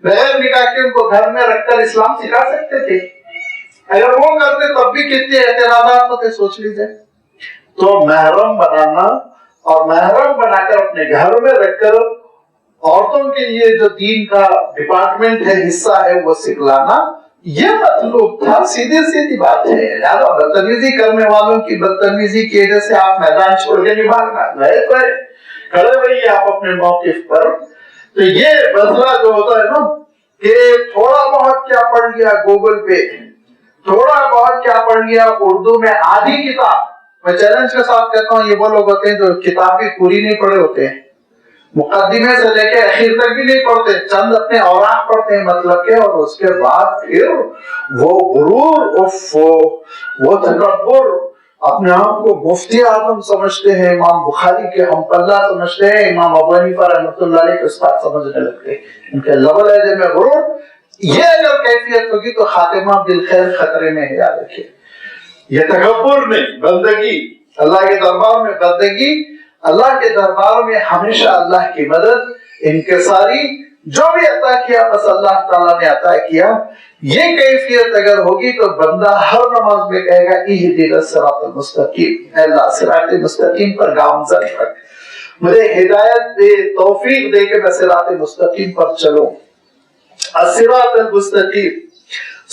بغیر نکاح کے ان کو گھر میں رکھ کر اسلام سکھا سکتے تھے. اگر وہ کرتے تب بھی کتنے اعتراضات ہوتے سوچ لیجیے. تو محرم بنانا اور محرم بنا کر اپنے گھر میں رکھ کر عورتوں کے لیے جو دین کا ڈپارٹمنٹ ہے، حصہ ہے، وہ سکھلانا یہ مطلوب تھا. سیدھی بات ہے. زیادہ بدتمیزی کرنے والوں کی بدتمیزی کی وجہ سے آپ میدان چھوڑ کے نہیں بھاگنا، کھڑے رہیے آپ اپنے موقف پر. تو یہ مسئلہ جو ہوتا ہے نا کہ تھوڑا بہت کیا پڑھ لیا گوگل پہ، تھوڑا بہت کیا پڑھ لیا اردو میں آدھی کتاب. میں چیلنج کے ساتھ کہتا ہوں یہ وہ لوگ ہوتے ہیں جو کتاب بھی پوری نہیں پڑھے ہوتے ہیں، مقدمے سے لے کے اخیر تک بھی نہیں پڑھتے، چند اپنے اوراق پڑھتے ہیں مطلب کے، اور اس کے بعد پھر وہ غرور، وہ تکبر، اپنے آپ کو مفتی اعظم سمجھتے ہیں، امام بخاری کے ہم پلہ سمجھتے ہیں، امام ابو حنیفہ رحمۃ اللہ علیہ کے استاد سمجھنے لگتے ہیں. ان کے لب لہجے میں غرور. یہ اگر کیفیت ہوگی تو خاتمہ بالخیر خطرے میں ہے. یاد رکھیے، یہ تکبر نہیں، بندگی اللہ کے دربار میں، بندگی اللہ کے دربار میں ہمیشہ اللہ کی مدد، انکساری، جو بھی عطا کیا بس اللہ تعالیٰ نے عطا کیا. یہ کیفیت اگر ہوگی تو بندہ ہر نماز میں کہے گا اہدنا الصراط المستقیم، اے اللہ صراط مستقیم پر گامزن رکھ، مجھے ہدایت دے، توفیق دے کہ میں صراط مستقیم پر چلوں. الصراط المستقیم،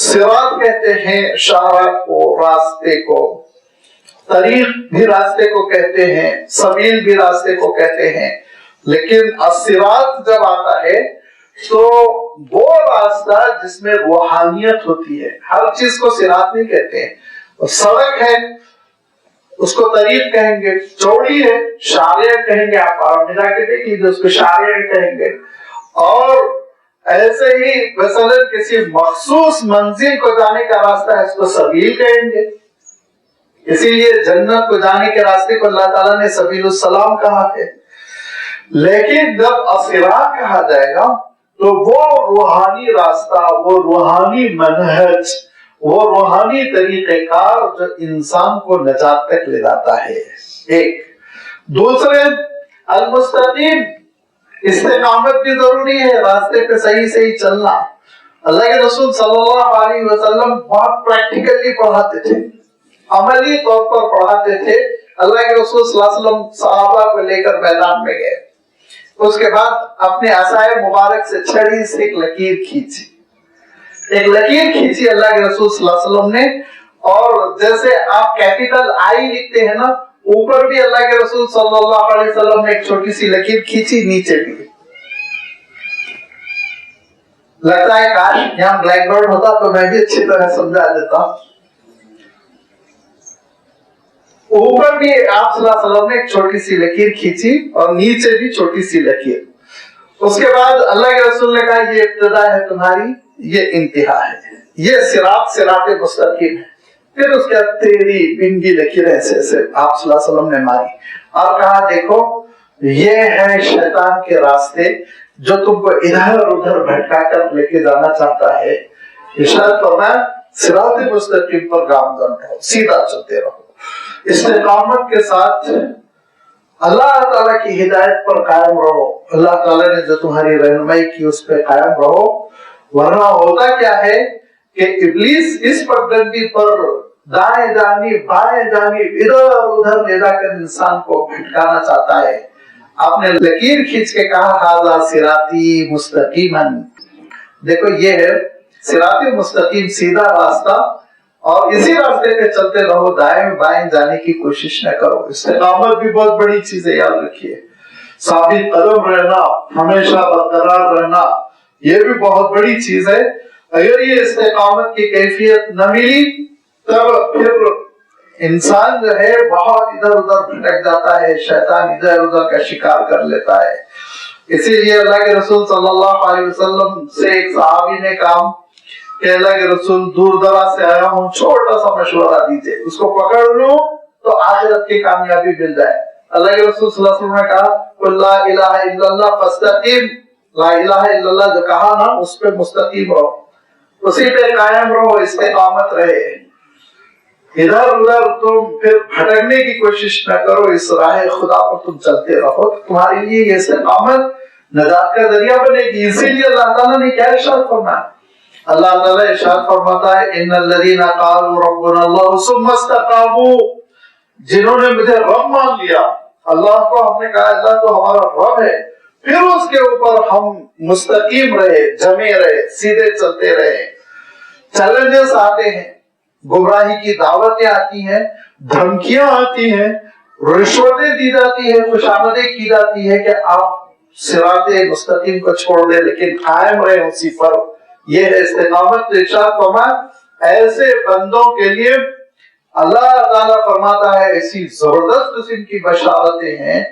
صراط کہتے ہیں شاہراہ کو، راستے کو، طریق بھی راستے کو کہتے ہیں، سبیل بھی راستے کو کہتے ہیں. لیکن الصراط جب آتا ہے تو وہ راستہ جس میں روحانیت ہوتی ہے. ہر چیز کو صراط نہیں کہتے ہیں. سڑک ہے، اس کو طریق کہیں گے، چوڑی ہے شارع کہیں گے، آپ عرب میں جا کے دیکھ لیجیے اس کو شارع کہیں گے، اور ایسے ہی مثلا کسی مخصوص منزل کو جانے کا راستہ ہے اس کو سبیل کہیں گے۔ اسی لیے جنت کو جانے کے راستے کو اللہ تعالیٰ نے سبیل السلام کہا ہے۔ لیکن جب الصراط کہا جائے گا تو وہ روحانی راستہ، وہ روحانی منہج، وہ روحانی طریقہ کار جو انسان کو نجات تک لے جاتا ہے۔ ایک دوسرے المستقیم، استقامت بھی ضروری ہے، راستے پہ صحیح صحیح چلنا۔ اللہ کے رسول صلی اللہ علیہ وسلم بہت پریکٹیکلی پڑھاتے تھے، عملی طور پر پڑھاتے تھے۔ اللہ کے رسول صلی اللہ علیہ وسلم صحابہ کو لے کر میدان میں گئے، اس کے بعد اپنے عصائے مبارک سے چھڑی سے ایک لکیر کھینچی، ایک لکیر کھینچی اللہ کے رسول صلی اللہ علیہ وسلم نے، اور جیسے آپ کیپیٹل آئی لکھتے ہیں نا، اوپر بھی اللہ کے رسول صلی اللہ علیہ وسلم نے ایک چھوٹی سی لکیر کھینچی، نیچے بھی۔ لگتا ہے کاش یہاں بلیک بورڈ ہوتا تو میں بھی اچھی طرح سمجھا دیتا۔ اوپر بھی آپ صلی اللہ علیہ وسلم نے ایک چھوٹی سی لکیر کھینچی اور نیچے بھی چھوٹی سی لکیر۔ اس کے بعد اللہ کے رسول نے کہا یہ ابتدا ہے تمہاری، یہ انتہا ہے، یہ صراط مستقیم ہے۔ پھر اس کے بعد تیری بنگی لکیریں ایسے آپ صلی اللہ علیہ وسلم نے ماری اور کہا دیکھو یہ ہے شیطان کے راستے جو تم کو ادھر ادھر بھٹکا کر لے کے جانا چاہتا ہے۔ ارشاد فرمایا صراط مستقیم پر گامزن رہو، سیدھا چلتے رہو، استقامت کے ساتھ اللہ تعالیٰ کی ہدایت پر قائم رہو، اللہ تعالیٰ نے جو تمہاری رہنمائی کی اس پہ قائم رہو۔ ورنہ ہوتا کیا ہے کہ ابلیس اس پگڈنڈی پر دائیں جانب بائیں جانب ادھر ادھر لے جا کر انسان کو بھٹکانا چاہتا ہے۔ آپ نے لکیر کھینچ کے کہا ھذا صراطی مستقیما، دیکھو یہ ہے صراط مستقیم، سیدھا راستہ، اور اسی راستے پہ چلتے رہو، دائیں بائیں جانے کی کوشش نہ کرو۔ استقامت بھی بہت بڑی چیز ہے، یاد رکھیے، ثابت قدم رہنا، ہمیشہ برقرار رہنا، یہ بھی بہت بڑی چیز ہے۔ اگر یہ استقامت کی کیفیت نہ ملی تب پھر انسان جو ہے بہت ادھر ادھر بھٹک جاتا ہے، شیطان ادھر ادھر کا شکار کر لیتا ہے۔ اسی لیے اللہ کے رسول صلی اللہ علیہ وسلم سے ایک صحابی نے کہا کہ اللہ کے رسول دور دراز سے آیا ہوں، چھوٹا سا مشورہ دیجئے، اس کو پکڑ لوں تو آخرت کی کامیابی مل جائے۔ اللہ کے رسول صلی اللہ علیہ وسلم نے کہا قل لا الہ الا اللہ فاستقیم، لا الہ الا اللہ جو کہا نا اس پہ مستقیم رہو، اسی پہ قائم رہو، استقامت رہے، ادھر ادھر تم پھر بھٹکنے کی کوشش نہ کرو، اس راہ خدا پر تم چلتے رہو، تمہارے لیے یہ استقامت نجات کا ذریعہ بنے گی۔ اسی لیے اللہ تعالیٰ نے کیا ارشاد فرمایا؟ اللہ تعالیٰ ارشاد فرماتا ہے ان الذین قالوا ربنا اللہ ثم استقاموا، جنہوں نے مجھے رب مان لیا، اللہ کو ہم نے کہا اللہ تو ہمارا رب ہے، پھر اس کے اوپر ہم مستقیم رہے، جمے رہے، سیدھے چلتے رہے۔ چیلنجز آتے ہیں، گمراہی کی دعوتیں آتی ہیں، دھمکیاں آتی ہیں، رشوتیں دی جاتی ہیں، خوشامدیں کی جاتی ہے کہ آپ صراط مستقیم کو چھوڑ دیں، لیکن قائم رہے اسی پر۔ یہ ہے استقامت۔ ارشاد فرمایا ایسے بندوں کے لیے اللہ تعالیٰ فرماتا ہے ایسی زبردست قسم کی بشارتیں ہیں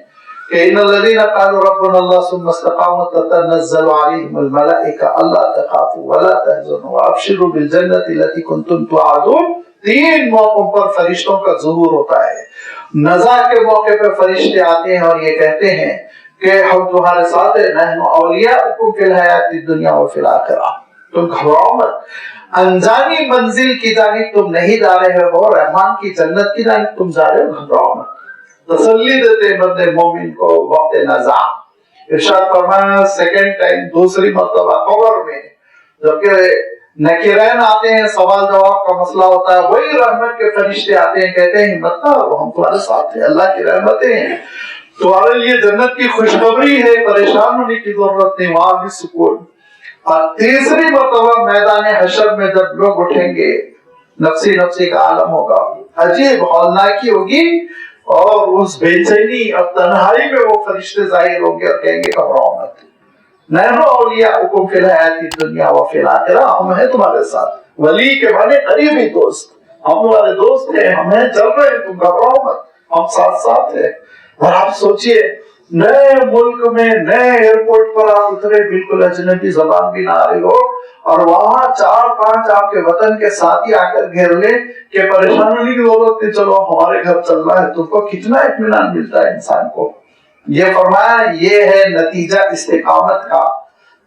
کہ ان الذین قالوا ربنا اللہ ثم استقاموا تتنزل علیہم الملائکہ الا تخافوا ولا تحزنوا وابشروا بالجنۃ التي کنتم توعدون۔ تین موقعوں پر فرشتوں کا ظہور ہوتا ہے۔ نزا کے موقع پر فرشتے آتے ہیں اور یہ کہتے ہیں کہ ہم تمہارے ساتھ ہیں، نحن اولیاؤکم فی الحیاۃ الدنیا وفی الآخرہ، تم گھبراؤ مت، انجانی منزل کی جانب تم نہیں جا رہے ہو، رحمان کی جنت کی جانب تم جا رہے ہو، گھبراؤ مت۔ تسلی دیتے بندے مومن کو وقت نزا۔ ارشاد فرمایا سیکنڈ ٹائم، دوسری مرتبہ قبر میں جبکہ نکیرین آتے ہیں، سوال جواب کا مسئلہ ہوتا ہے، وہی رحمت کے فرشتے آتے ہیں، کہتے ہیں ہمت نہ کرو، ہم تمہارے ساتھ ہیں، اللہ کی رحمتیں ہیں، تمہارے لیے جنت کی خوشخبری ہے، پریشان ہونے کی ضرورت نہیں، وہاں بھی سکون۔ اور تیسری مرتبہ میدان حشر میں جب لوگ اٹھیں گے، نفسی نفسی کا عالم ہوگا، عجیب ہولناکی ہوگی، اور اس بے چینی اور تنہائی میں وہ فرشتے ظاہر ہوں گے اور کہیں گے گھبراؤ مت، نحن اولیاؤکم فی الحیاۃ الدنیا وفی الآخرہ، ہم ہیں تمہارے ساتھ۔ ولی کے معنی قریبی دوست، ہم تمہارے دوست ہیں، ہمیں چل رہے ہیں، تم گھبراؤ مت، ہم ساتھ ساتھ ہیں۔ اور آپ سوچئے نئے ملک میں نئے ایئرپورٹ پر آپ اترے، بالکل اجنبی زبان بھی نہ آ رہی ہو، اور وہاں 4-5 آپ کے وطن کے ساتھی آ کر گھیر لیں کہ پریشان ہونے کی ضرورت نہیں، چلو ہمارے گھر چل رہا ہے، تم کو کتنا اطمینان ملتا ہے انسان کو۔ یہ فرمایا یہ ہے نتیجہ استقامت کا،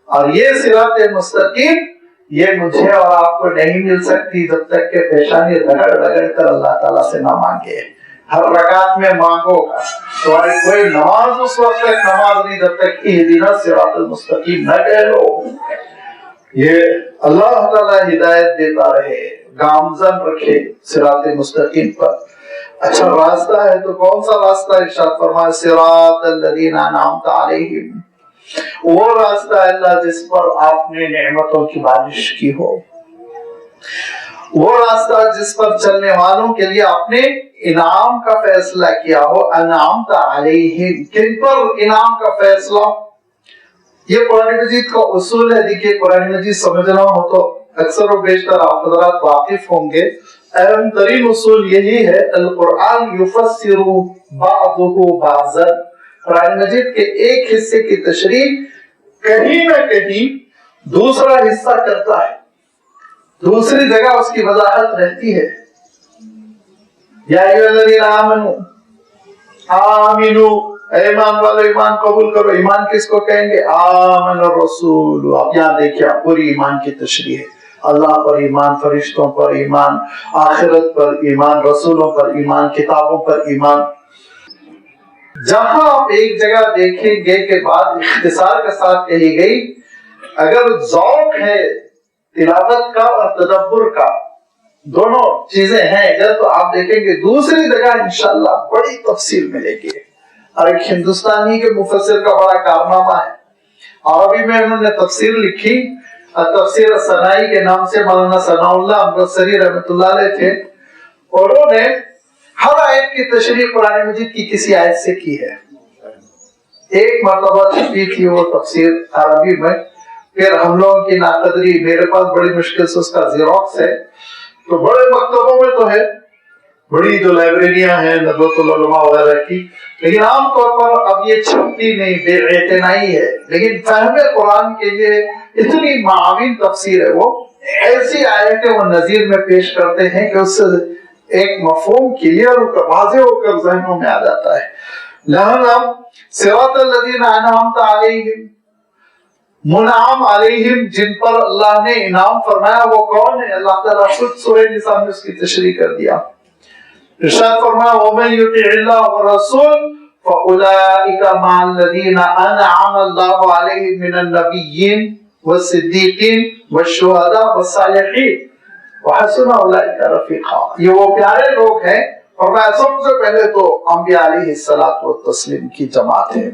اور یہ صراط مستقیم یہ مجھے اور آپ کو نہیں مل سکتی جب تک کہ پیشانی رگڑ رگڑ کر اللہ تعالیٰ سے نہ مانگے۔ ہر رکعت میں مانگو گا، تمہاری کوئی نماز اس وقت تک نماز نہیں جب تک اہدنا صراط المستقیم نہ کہہ لو۔ یہ اللہ تعالیٰ ہدایت دیتا رہے، گامزن رکھے صراط مستقیم پر۔ اچھا راستہ ہے تو کون سا راستہ؟ ارشاد فرمائے صراط الذین انعمت علیہم، وہ راستہ ہے اللہ جس پر آپ نے نعمتوں کی بارش کی ہو، وہ راستہ جس پر چلنے والوں کے لیے آپ نے انعام کا فیصلہ کیا ہو۔ انعمت علیہم، کن پر انعام کا فیصلہ؟ یہ قرآن مجید کا اصول ہے۔ دیکھیے قرآن مجید سمجھنا ہو تو اکثر و بیشتر آپ حضرات واقف ہوں گے، اہم ترین اصول یہی ہے، القرآن یفسر بعضہ بعضا، قرآن مجید کے ایک حصے کی تشریح کہیں نہ کہیں دوسرا حصہ کرتا ہے، دوسری جگہ اس کی وضاحت رہتی ہے۔ یا ایھا الذین آمنوا، آمنو، اے ایمان والو ایمان قبول کرو۔ ایمان کس کو کہیں گے؟ آمن الرسول۔ اب یہاں دیکھیں پوری ایمان کی تشریح ہے، اللہ پر ایمان، فرشتوں پر ایمان، آخرت پر ایمان، رسولوں پر ایمان، کتابوں پر ایمان۔ جہاں آپ ایک جگہ دیکھیں گے کہ بات اختصار کے ساتھ کہی گئی، اگر ذوق ہے تلاوت کا اور تدبر کا، دونوں چیزیں ہیں اگر، تو آپ دیکھیں گے دوسری جگہ انشاءاللہ بڑی تفصیل ملے گی۔ اور ایک ہندوستانی کے مفسر کا بڑا کارنامہ ہے، عربی میں انہوں نے تفسیر لکھی، تفسیر ثنائی کے نام سے مولانا ثناء اللہ امرتسری رحمۃ اللہ علیہ تھے، اور انہوں نے ہر آیت کی تشریح قرآن مجید کی کسی آیت سے کی ہے۔ ایک مرتبہ چھپی تھی وہ تفسیر عربی میں، پھر ہم لوگوں کی ناقدری، میرے پاس بڑی مشکل سے اس کا زیروکس ہے، تو بڑے مکتبوں میں تو ہے، بڑی جو لائبریریاں ہیں ندوۃ العلماء وغیرہ کی، لیکن عام طور پر اب یہ چھپتی نہیں، بے اعتنائی ہے۔ لیکن فہم قرآن کے لیے اتنی معاون تفسیر ہے، وہ ایسی آیتیں وہ نظیر میں پیش کرتے ہیں کہ اس سے ایک مفہوم کلیئر ہو کر واضح ہو کر ذہنوں میں آ جاتا ہے۔ لہذا صراط الذین انعمت علیہم، منعم علیہم، جن پر اللہ نے انعام فرمایا وہ کون ہے؟ اللہ تعالیٰ خود سورہ نساء میں اس کی تشریح کر دیا۔ ارشاد فرمایا وَمَن يُطِعِ اللَّهَ وَالرَّسُولَ فَأُولَٰئِكَ مَعَ الَّذِينَ أَنْعَمَ اللَّهُ عَلَيْهِم مِّنَ النَّبِيِّينَ وَالصِّدِّيقِينَ وَالشُّهَدَاءِ وَالصَّالِحِينَ وَحَسُنَ أُولَٰئِكَ رَفِيقًا۔ یہ وہ پیارے لوگ ہیں، فرمایا سب سے پہلے تو انبیاء علیہ الصلوۃ والتسلیم کی جماعت ہے،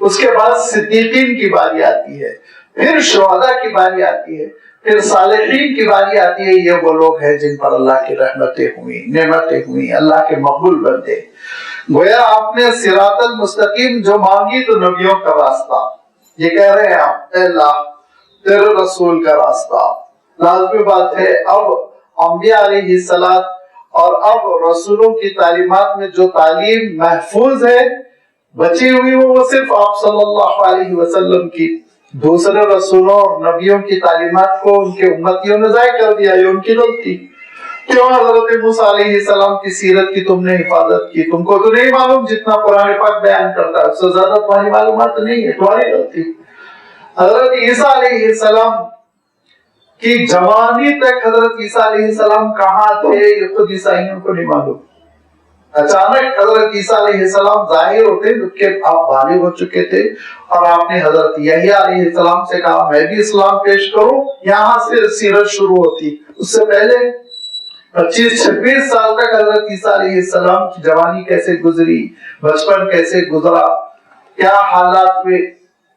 اس کے بعد صدیقین کی باری آتی ہے، پھر شہداء کی باری آتی ہے، پھر صالحین کی باری آتی ہے۔ یہ وہ لوگ ہیں جن پر اللہ کی رحمتیں ہوئی، نعمتیں ہوئی، اللہ کے مقبول بندے۔ گویا آپ نے صراط المستقیم جو مانگی تو نبیوں کا راستہ، یہ کہہ رہے ہیں آپ، اے اللہ تیرے رسول کا راستہ۔ لازمی بات ہے اب انبیاء علیہ السلام اور اب رسولوں کی تعلیمات میں جو تعلیم محفوظ ہے، بچی ہوئی وہ صرف آپ صلی اللہ علیہ وسلم کی، دوسرے رسولوں اور نبیوں کی تعلیمات کو ان کے امتیوں نے ضائع کر دیا، یہ ان کی غلطی۔ کیوں حضرت موسیٰ علیہ السلام کی سیرت کی تم نے حفاظت کی؟ تم کو تو نہیں معلوم جتنا قرآن پاک بیان کرتا ہے، اس سے زیادہ تمہاری معلومات نہیں ہے، تمہاری غلطی۔ حضرت عیسیٰ علیہ السلام کی جوانی تک حضرت عیسیٰ علیہ السلام کہاں تھے یہ خود عیسائیوں کو نہیں معلوم۔ اچانک حضرت عیسیٰ علیہ السلام ظاہر ہوتے جبکہ آپ بالغ ہو چکے تھے، اور آپ نے حضرت یحییٰ علیہ السلام سے کہا میں بھی اسلام پیش کروں، یہاں سے سیرت شروع ہوتی۔ اس سے پہلے 25-26 سال تک حضرت عیسیٰ علیہ السلام کی جوانی کیسے گزری، بچپن کیسے گزرا، کیا حالات میں،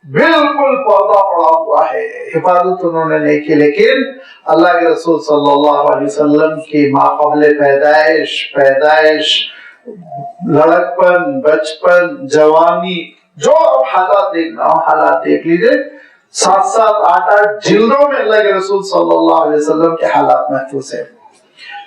بالکل پردہ پڑا ہوا ہے، حفاظت انہوں نے نہیں کی۔ لیکن اللہ کے رسول صلی اللہ علیہ وسلم کی ماقبل پیدائش، لڑکپن، بچپن، جوانی، جو اب حالات دیکھنا ہو حالات دیکھ لیجئے، 7-8 جلدوں میں اللہ کے رسول صلی اللہ علیہ وسلم کے حالات محفوظ ہیں۔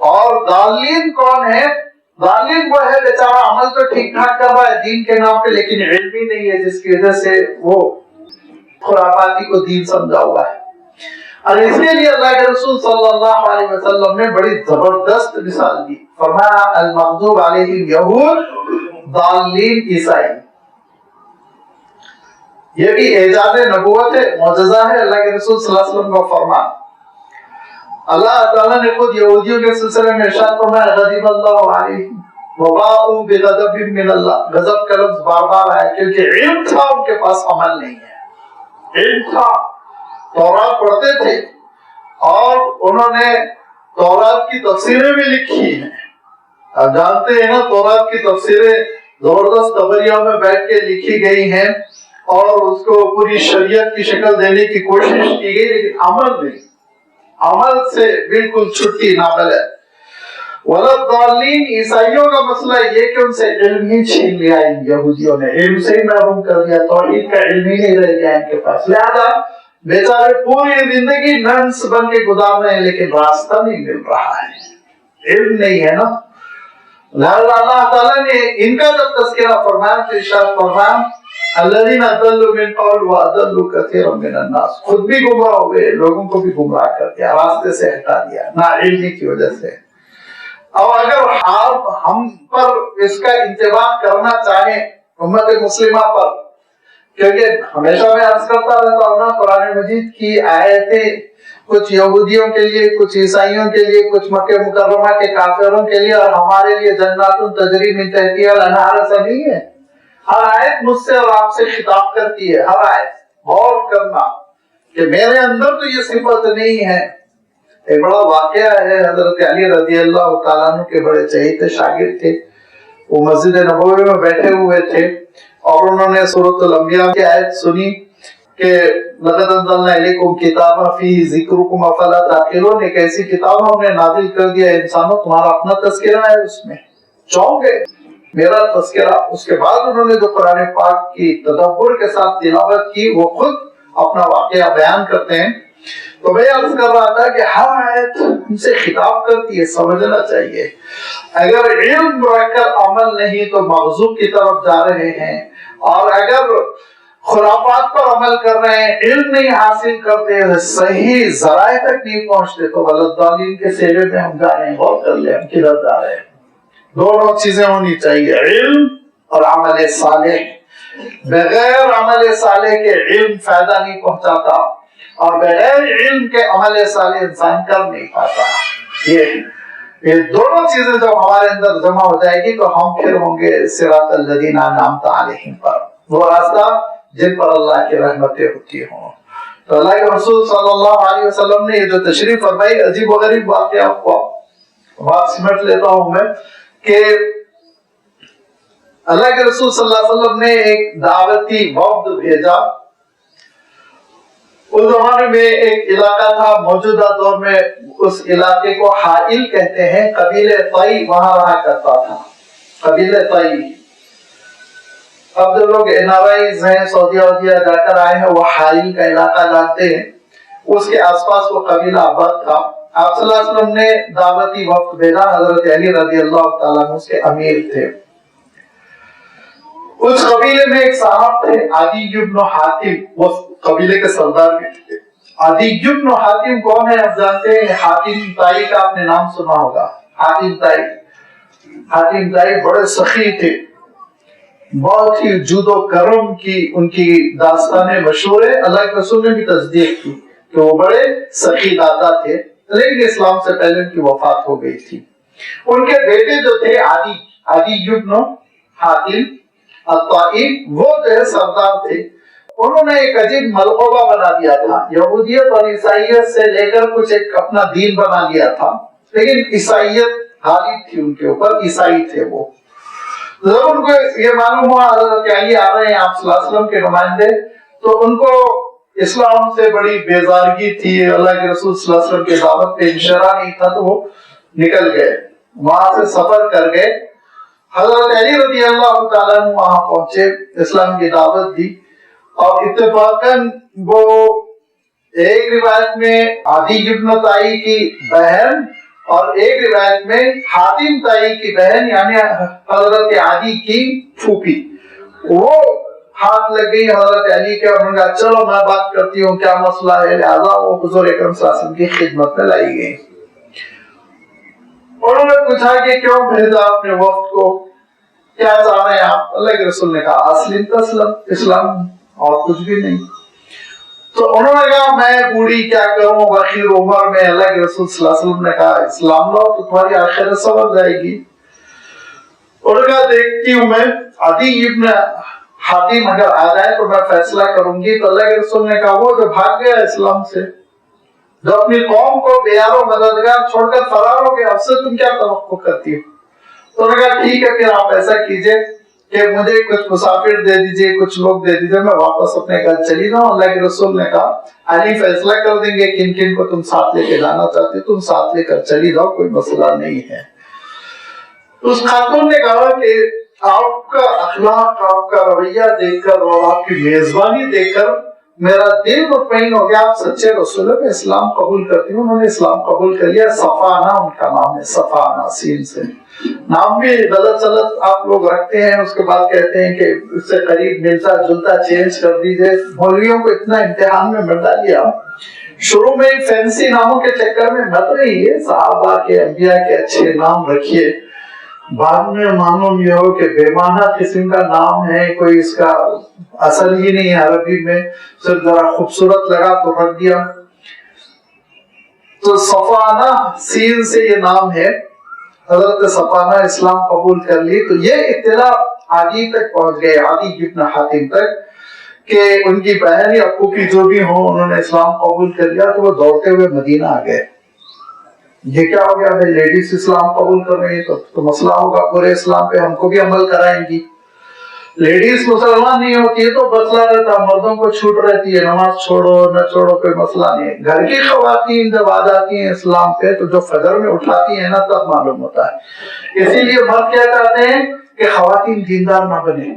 اور دالین کون ہے؟ دالین وہ ہے بیچارہ عمل تو ٹھیک ٹھاک کر رہا ہے دین کے نام پہ، لیکن علم ہی نہیں ہے، جس کی وجہ سے وہ خرافاتی کو دین سمجھا ہوا ہے۔ اور اس کے لیے اللہ کے رسول صلی اللہ علیہ وسلم نے بڑی زبردست مثال دی، فرمایا المغضوب علیہم یہود ضالین عیسائی۔ یہ بھی اعجاز نبوت ہے، معجزہ ہے اللہ کے رسول صلی اللہ علیہ وسلم کا فرمان۔ اللہ تعالیٰ نے خود یہودیوں کے سلسلے میں ارشاد فرمایا غضب اللہ علیہم وباءوا بغضب من اللہ، غضب کا لفظ بار بار آیا کیونکہ علم تھا ان کے پاس، عمل نہیں ہے۔ علم تھا، تورات پڑھتے تھے اور انہوں نے تورات کی تفسیریں بھی لکھی ہیں۔ آپ جانتے ہیں نا تورات کی تفسیریں زبردست طبریوں میں بیٹھ کے لکھی گئی ہیں اور اس کو پوری شریعت کی شکل دینے کی کوشش کی گئی، لیکن عمل نہیں، عمل سے بالکل چھٹی نابل ہے۔ وَلَضَّالِّينَ عیسائیوں کا مسئلہ یہ کہ ان سے علم ہی چھین لیا، ان یہودیوں نے علم سے ہی محروم کر دیا، توحید کا علم ہی نہیں رہ گیا ان کے پاس، لہذا بیچارے پوری زندگی ننس بن کے گزار رہے ہیں لیکن راستہ نہیں مل رہا ہے، علم نہیں ہے نا۔ لہذا اللہ تعالیٰ نے ان کا جب تذکرہ فرمایا تو ارشاد فرمایا الذین اضلوا من قبل واضلوا کثیرا من الناس، خود بھی گمراہ ہوئے، لوگوں کو بھی گمراہ کر دیا، راستے سے ہٹا دیا نا علمی کی وجہ سے۔ اور اگر آپ ہم پر اس کا انتباہ کرنا چاہیں امت مسلمہ پر، کیونکہ ہمیشہ میں عرض کرتا رہتا ہوں نا قرآن مجید کی آیتیں کچھ یہودیوں کے لیے، کچھ عیسائیوں کے لیے، کچھ مکہ مکرمہ کے کافروں کے لیے اور ہمارے لیے جنات تجری من تحتہا الانہار ایسا نہیں ہے۔ ہر آیت مجھ سے اور آپ سے خطاب کرتی ہے، ہر آیت غور کرنا کہ میرے اندر تو یہ صفت نہیں ہے۔ ایک بڑا واقعہ ہے، حضرت علی رضی اللہ تعالیٰ عنہ کے بڑے چہیتے شاگرد تھے، وہ مسجد نبوی میں بیٹھے ہوئے تھے اور انہوں نے سورۃ الانبیاء کی آیت سنی کہ لقد انزلنا الیکم کتابا فیہ ذکرکم افلا تعقلون، ایک ایسی کتاب ہم نے نازل کر دیا انسانوں تمہارا اپنا تذکرہ ہے اس میں، چونک گئے میرا تذکرہ۔ اس کے بعد انہوں نے جو قرآن پاک کی تدبر کے ساتھ تلاوت کی وہ خود اپنا واقعہ بیان کرتے ہیں۔ تو میں عرض کر رہا تھا کہ ہر آیت ان سے خطاب کرتی ہے، سمجھنا چاہیے۔ اگر علم رکھ کر عمل نہیں تو مغضوب کی طرف جا رہے ہیں، اور اگر خرافات پر عمل کر رہے ہیں، علم نہیں حاصل کرتے، صحیح ذرائع تک نہیں پہنچتے تو وَلَضَّالِّينَ کے سیرے میں ہم جا رہے ہیں۔ غور کر لیں ہم کدھر جا رہے ہیں۔ دونوں چیزیں ہونی چاہیے، علم اور عمل صالح۔ بغیر عمل صالح کے علم فائدہ نہیں پہنچاتا اور بغیر علم کے عمل صالح انسان کر نہیں پاتا۔ یہ دونوں چیزیں جب ہمارے اندر جمع ہو جائے گی تو ہم پھر ہوں گے صراط الذین انعمت علیہم پر، وہ راستہ جن پر اللہ کی رحمتیں ہوتی ہوں۔ تو اللہ کے رسول صلی اللہ علیہ وسلم نے یہ جو تشریف فرمائی، عجیب و غریب واقعہ کو بات سمٹ لیتا ہوں میں کہ اللہ کے رسول صلی اللہ علیہ وسلم نے ایک دعوتی وفد بھیجا۔ اس زمانے میں ایک علاقہ تھا، موجودہ دور میں اس علاقے کو حائل کہتے ہیں، قبیلہ طئی وہاں رہا کرتا تھا، قبیلہ طئی۔ اب جو لوگ NRIs ہیں، سعودیہ وغیرہ جا کر آئے ہیں، وہ حائل کا علاقہ جانتے ہیں، اس کے آس پاس وہ قبیلہ آباد تھا۔ آپ صلی اللہ علیہ وسلم نے دعوتی وفد بھیجا، حضرت علی رضی اللہ تعالیٰ عنہ اس کے امیر تھے۔ اس قبیلے میں ایک صاحب تھے عدی بن حاتم، وہ قبیلے کے سردار بھی تھے۔ عدی بن حاتم کون ہے آپ جانتے ہیں؟ حاتم طائی کا آپ نے نام سنا ہوگا۔ حاتم طائی بڑے سخی تھے، بہت ہی جود و کرم کی ان کی داستانیں مشہور ہے، اللہ کے رسول نے بھی تصدیق کی کہ وہ بڑے سخی داتا تھے، لیکن اسلام سے پہلے ان کی وفات ہو گئی تھی۔ ان کے بیٹے جو تھے عدی بن حاتم الطائی، وہ جو ہے سردار تھے، انہوں نے ایک عجیب ملغوبہ بنا دیا تھا، یہودیت اور عیسائیت سے لے کر کچھ ایک اپنا دین بنا لیا تھا، لیکن عیسائیت غالب تھی ان کے اوپر، عیسائی تھے وہ۔ جب ان کو یہ معلوم ہوا حضرت علی آ رہے ہیں آپ صلی اللہ علیہ وسلم کے نمائندے، تو ان کو اسلام سے بڑی بیزارگی تھی، اللہ کے رسول صلی اللہ علیہ وسلم کی دعوت پہ انشرا نہیں تھا، تو وہ نکل گئے، وہاں سے سفر کر گئے۔ حضرت علی رضی اللہ تعالیٰ عنہ وہاں پہنچے، اسلام کی دعوت دی، اور اتفاقاً وہ ایک روایت میں عدی بن طائی کی بہن اور ایک روایت میں حاتم تائی کی بہن یعنی حضرت علی کی پھوپھی وہ ہاتھ لگ گئی حضرت علی کے اور انہوں نے کہا چلو میں بات کرتی ہوں کیا مسئلہ ہے، لہٰذا وہ حضور اکرم صلی اللہ علیہ وسلم کی خدمت میں لائی گئی۔ انہوں نے پوچھا کہ کیوں بھیجا اپنے وفد کو، کیا چاہ رہے ہیں آپ؟ اللہ کے رسول نے کہا اسلم تسلم، اسلام اور کچھ بھی نہیں۔ تو انہوں نے کہا میں بوڑھی کیا کروں بخیر عمر میں، اللہ کے رسول صلی اللہ علیہ وسلم نے کہا اسلام لاؤ تو تمہاری آخرت سنور جائے گی۔ انہوں نے کہا دیکھتی ہوں میں عدی ابن حاتم اگر آ جائے تو میں فیصلہ کروں گی۔ تو اللہ کے رسول نے کہا وہ جو بھاگ گیا اسلام سے، جو اپنی قوم کو بے یار و مددگار چھوڑ کر فرار ہو گیا، اس سے تم کیا توقع کرتی ہو؟ تو انہوں نے کہا ٹھیک ہے پھر آپ ایسا کیجئے کہ مجھے کچھ مسافر دے دیجئے، کچھ لوگ دے دیجئے، میں واپس اپنے گھر چلی جاؤں۔ اللہ کے رسول نے کہا علی فیصلہ کر دیں گے کن کن کو تم ساتھ لے کے جانا چاہتے، تم ساتھ لے کر چلی جاؤ، کوئی مسئلہ نہیں ہے۔ اس خاتون نے کہا کہ آپ کا اخلاق، آپ کا رویہ دیکھ کر اور آپ کی میزبانی دیکھ کر میرا دل مطمئن ہو گیا، آپ سچے رسول ہیں، میں اسلام قبول کرتی ہوں۔ انہوں نے اسلام قبول کر لیا۔ صفانہ ان کا نام ہے، صفانہ سین سے، نام بھی غلط سلط آپ لوگ رکھتے ہیں، اس کے بعد کہتے ہیں کہ اس سے قریب ملتا جلتا چینج کر دیجئے۔ مولویوں کو اتنا امتحان میں مت ڈالیے، شروع میں فینسی ناموں کے چکر میں مت رہیے، صحابہ کے انبیاء کے اچھے نام رکھیے، بعد میں معلوم یہ ہو کہ بے معنی قسم کا نام ہے، کوئی اس کا اصل ہی نہیں ہے عربی میں، صرف ذرا خوبصورت لگا تو رکھ دیا۔ تو صفانہ سین سے یہ نام ہے۔ حضرت صفانہ اسلام قبول کر لی تو یہ اطلاع عدی تک پہنچ گئے، عدی ابن حاتم تک، کہ ان کی بہن یا ابو کی جو بھی ہوں انہوں نے اسلام قبول کر لیا۔ تو وہ دوڑتے ہوئے مدینہ آ گئے۔ یہ کیا ہو گیا بھائی، لیڈیز اسلام قبول کر رہی ہے تو مسئلہ ہوگا پورے اسلام پہ، ہم کو بھی عمل کرائیں گی۔ لیڈیز مسلمان نہیں ہوتی ہے تو مسئلہ رہتا، مردوں کو چھوٹ رہتی ہے، نماز چھوڑو نہ چھوڑو کوئی مسئلہ نہیں ہے۔ گھر کی خواتین جب آ جاتی ہیں اسلام پہ تو جو فجر میں اٹھاتی ہیں نا تب معلوم ہوتا ہے۔ اسی لیے مرد کیا چاہتے ہیں کہ خواتین دیندار نہ بنے،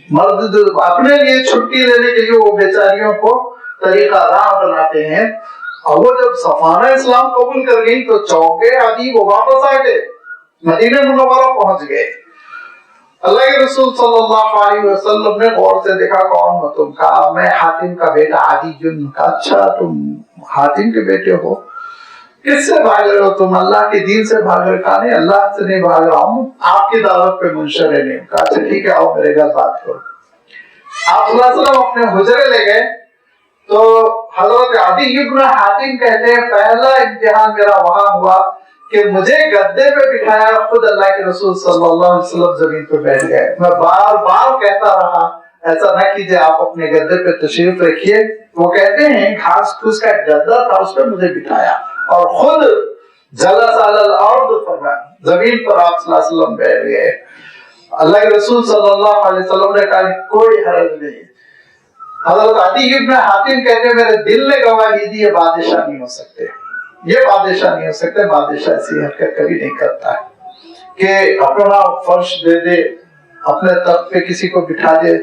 مرد اپنے لیے چھٹی لینے کے لیے وہ بیچاریوں کو طریقہ راہ بناتے ہیں۔ اور وہ جب صفانہ اسلام قبول کر گئی تو چونکے عدی وہ واپس آ گئے، مدینہ منورہ پہنچ گئے۔ اللہ کے رسول صلی اللہ علیہ وسلم نے غور سے دیکھا کون ہو تم؟ کہا میں حاتم کا بیٹا عدی جن۔ کہا اچھا تم حاتم کے بیٹے ہو، کس سے بھاگ رہے ہو تم؟ اللہ کے دین سے بھاگ رہے؟ کہا نہیں اللہ سے نہیں بھاگ رہا ہوں، آپ کی دعوت پہ منشر ہے۔ نہیں کہا اچھا ٹھیک ہے آؤ میرے گھر بات کرو۔ آپ صلی اللہ علیہ وسلم اپنے حجرے لے گئے تو حضرت عدی ابن حاتم کہتے ہیں پہلا امتحان میرا وہاں ہوا کہ مجھے گدے پہ بٹھایا، خود اللہ کے رسول صلی اللہ علیہ وسلم زمین پہ بیٹھ گئے۔ میں بار بار کہتا رہا ایسا نہ کیجیے، آپ اپنے گدے پہ تشریف رکھیے۔ وہ کہتے ہیں گھاس پھوس کا گدا تھا، اس پہ مجھے بٹھایا اور خود جلس علی الارض فرمایا، زمین پر آپ صلی اللہ علیہ وسلم بیٹھ گئے۔ اللہ کے رسول صلی اللہ علیہ وسلم نے کہا کوئی حرج نہیں۔ حضرت عدی ابن حاتم کہتے ہیں میرے دل نے گواہی دی یہ بادشاہ نہیں ہو سکتے، یہ بادشاہ نہیں ہو سکتے۔ بادشاہ ایسی حرکت کبھی نہیں کرتا ہے کہ اپنا فرش دے دے، اپنے تخت پہ کسی کو بٹھا دے۔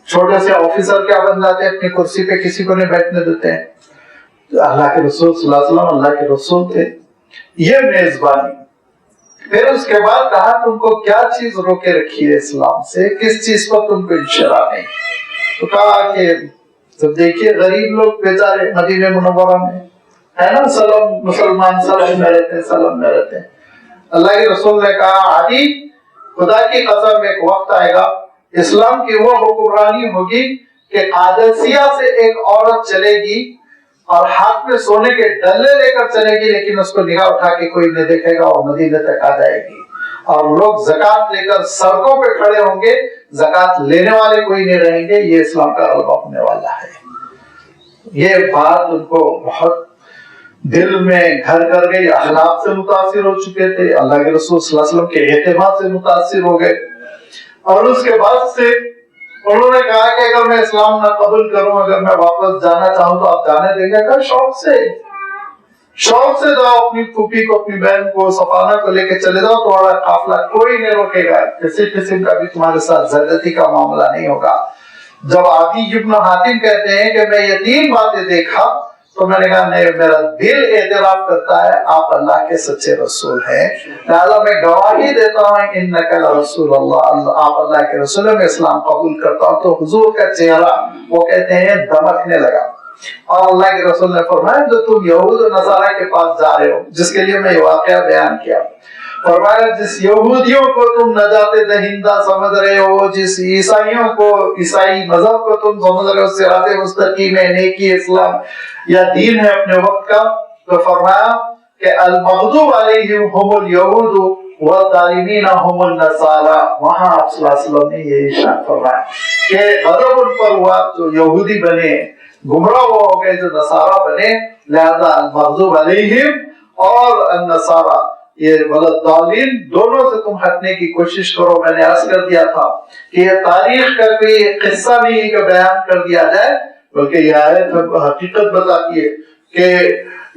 چھوٹے سے آفیسر کیا بن جاتے ہیں، اپنی کرسی پہ کسی کو نہیں بیٹھنے دیتے ہیں۔ اللہ کے رسول صلی اللہ علیہ وسلم اللہ کے رسول تھے۔ یہ میزبانی۔ پھر اس کے بعد کہا تم کو کیا چیز روکے رکھی ہے اسلام سے، کس چیز پر تم کو انشرا نہیں؟ تو کہا کہ جب دیکھیے غریب لوگ بیچارے مدینہ منورہ میں ہے نا، سلم مسلمان سلم میں رہتے ہیں، سلم میں رہتے ہیں۔ اللہ کے رسول نے کہا عدی خدا کی قسم ایک وقت آئے گا اسلام کی وہ حکمرانی ہوگی کہ قادسیہ سے ایک عورت چلے گی اور ہاتھ میں سونے کے ڈلے لے کر چلے گی، لیکن اس کو نگاہ اٹھا کے کوئی نہیں دیکھے گا، اور مدینہ تک آ جائے گی، اور لوگ زکات لے کر سڑکوں پہ کھڑے ہوں گے، زکات لینے والے کوئی نہیں رہیں گے۔ یہ اسلام کا غلبہ ہونے والا ہے۔ یہ بات ان کو بہت دل میں گھر کر گئی، اخلاق سے متاثر ہو چکے تھے، اللہ کے رسول صلی اللہ علیہ وسلم کے اعتماد سے متاثر ہو گئے۔ اور اس کے بعد سے انہوں نے کہا کہ اگر میں اسلام نہ قبول کروں، اگر میں واپس جانا چاہوں تو آپ جانے دیں گے؟ کہا شوق سے جاؤ، اپنی پھوپھی کو، اپنی بہن کو، صفانہ کو لے کے چلے جاؤ، تمہارا قافلہ کوئی نہیں روکے گا، کسی قسم کا بھی تمہارے ساتھ زیادتی کا معاملہ نہیں ہوگا۔ جب عدی ابن حاتم کہتے ہیں کہ میں یہ تین باتیں دیکھا تو میں نے کہا نہیں، میرا دل اعتراف کرتا ہے آپ اللہ کے سچے رسول ہیں، لہذا میں گواہی دیتا ہوں انک لرسول اللہ، آپ اللہ کے رسول ہیں، میں اسلام قبول کرتا ہوں۔ تو حضور کا چہرہ وہ کہتے ہیں دمکنے لگا، اور اللہ کے رسول نے فرمایا جو تم یہود و نصارہ کے پاس جا رہے ہو، جس کے لیے میں یہ واقعہ بیان کیا، فرمایا جس یہودیوں کو تم نجات دہندہ سمجھ رہے ہو، جس عیسائیوں کو، عیسائی مذہب کو تم سمجھ رہے ہو صراط مستقیم ہے، نیکی، اسلام یا دین ہے اپنے وقت کا، تو فرمایا کہ المغضوب علیہم هم الیہود والظالمین هم النصارى۔ وہاں آپ صلی اللہ علیہ وسلم نے یہ ارشاد فرمایا کہ غضب ان پر ہوا جو یہودی بنے، گمراہ ہو گئے جو نصارہ بنے، لہذا المغضوب علیہم اور النصارى یہ والضالین دونوں سے تم ہٹنے کی کوشش کرو۔ میں نے عرض کر دیا تھا کہ یہ تاریخ کا کوئی قصہ نہیں کہ بیان کر دیا جائے، بلکہ یہ آیت حقیقت بتاتی ہے کہ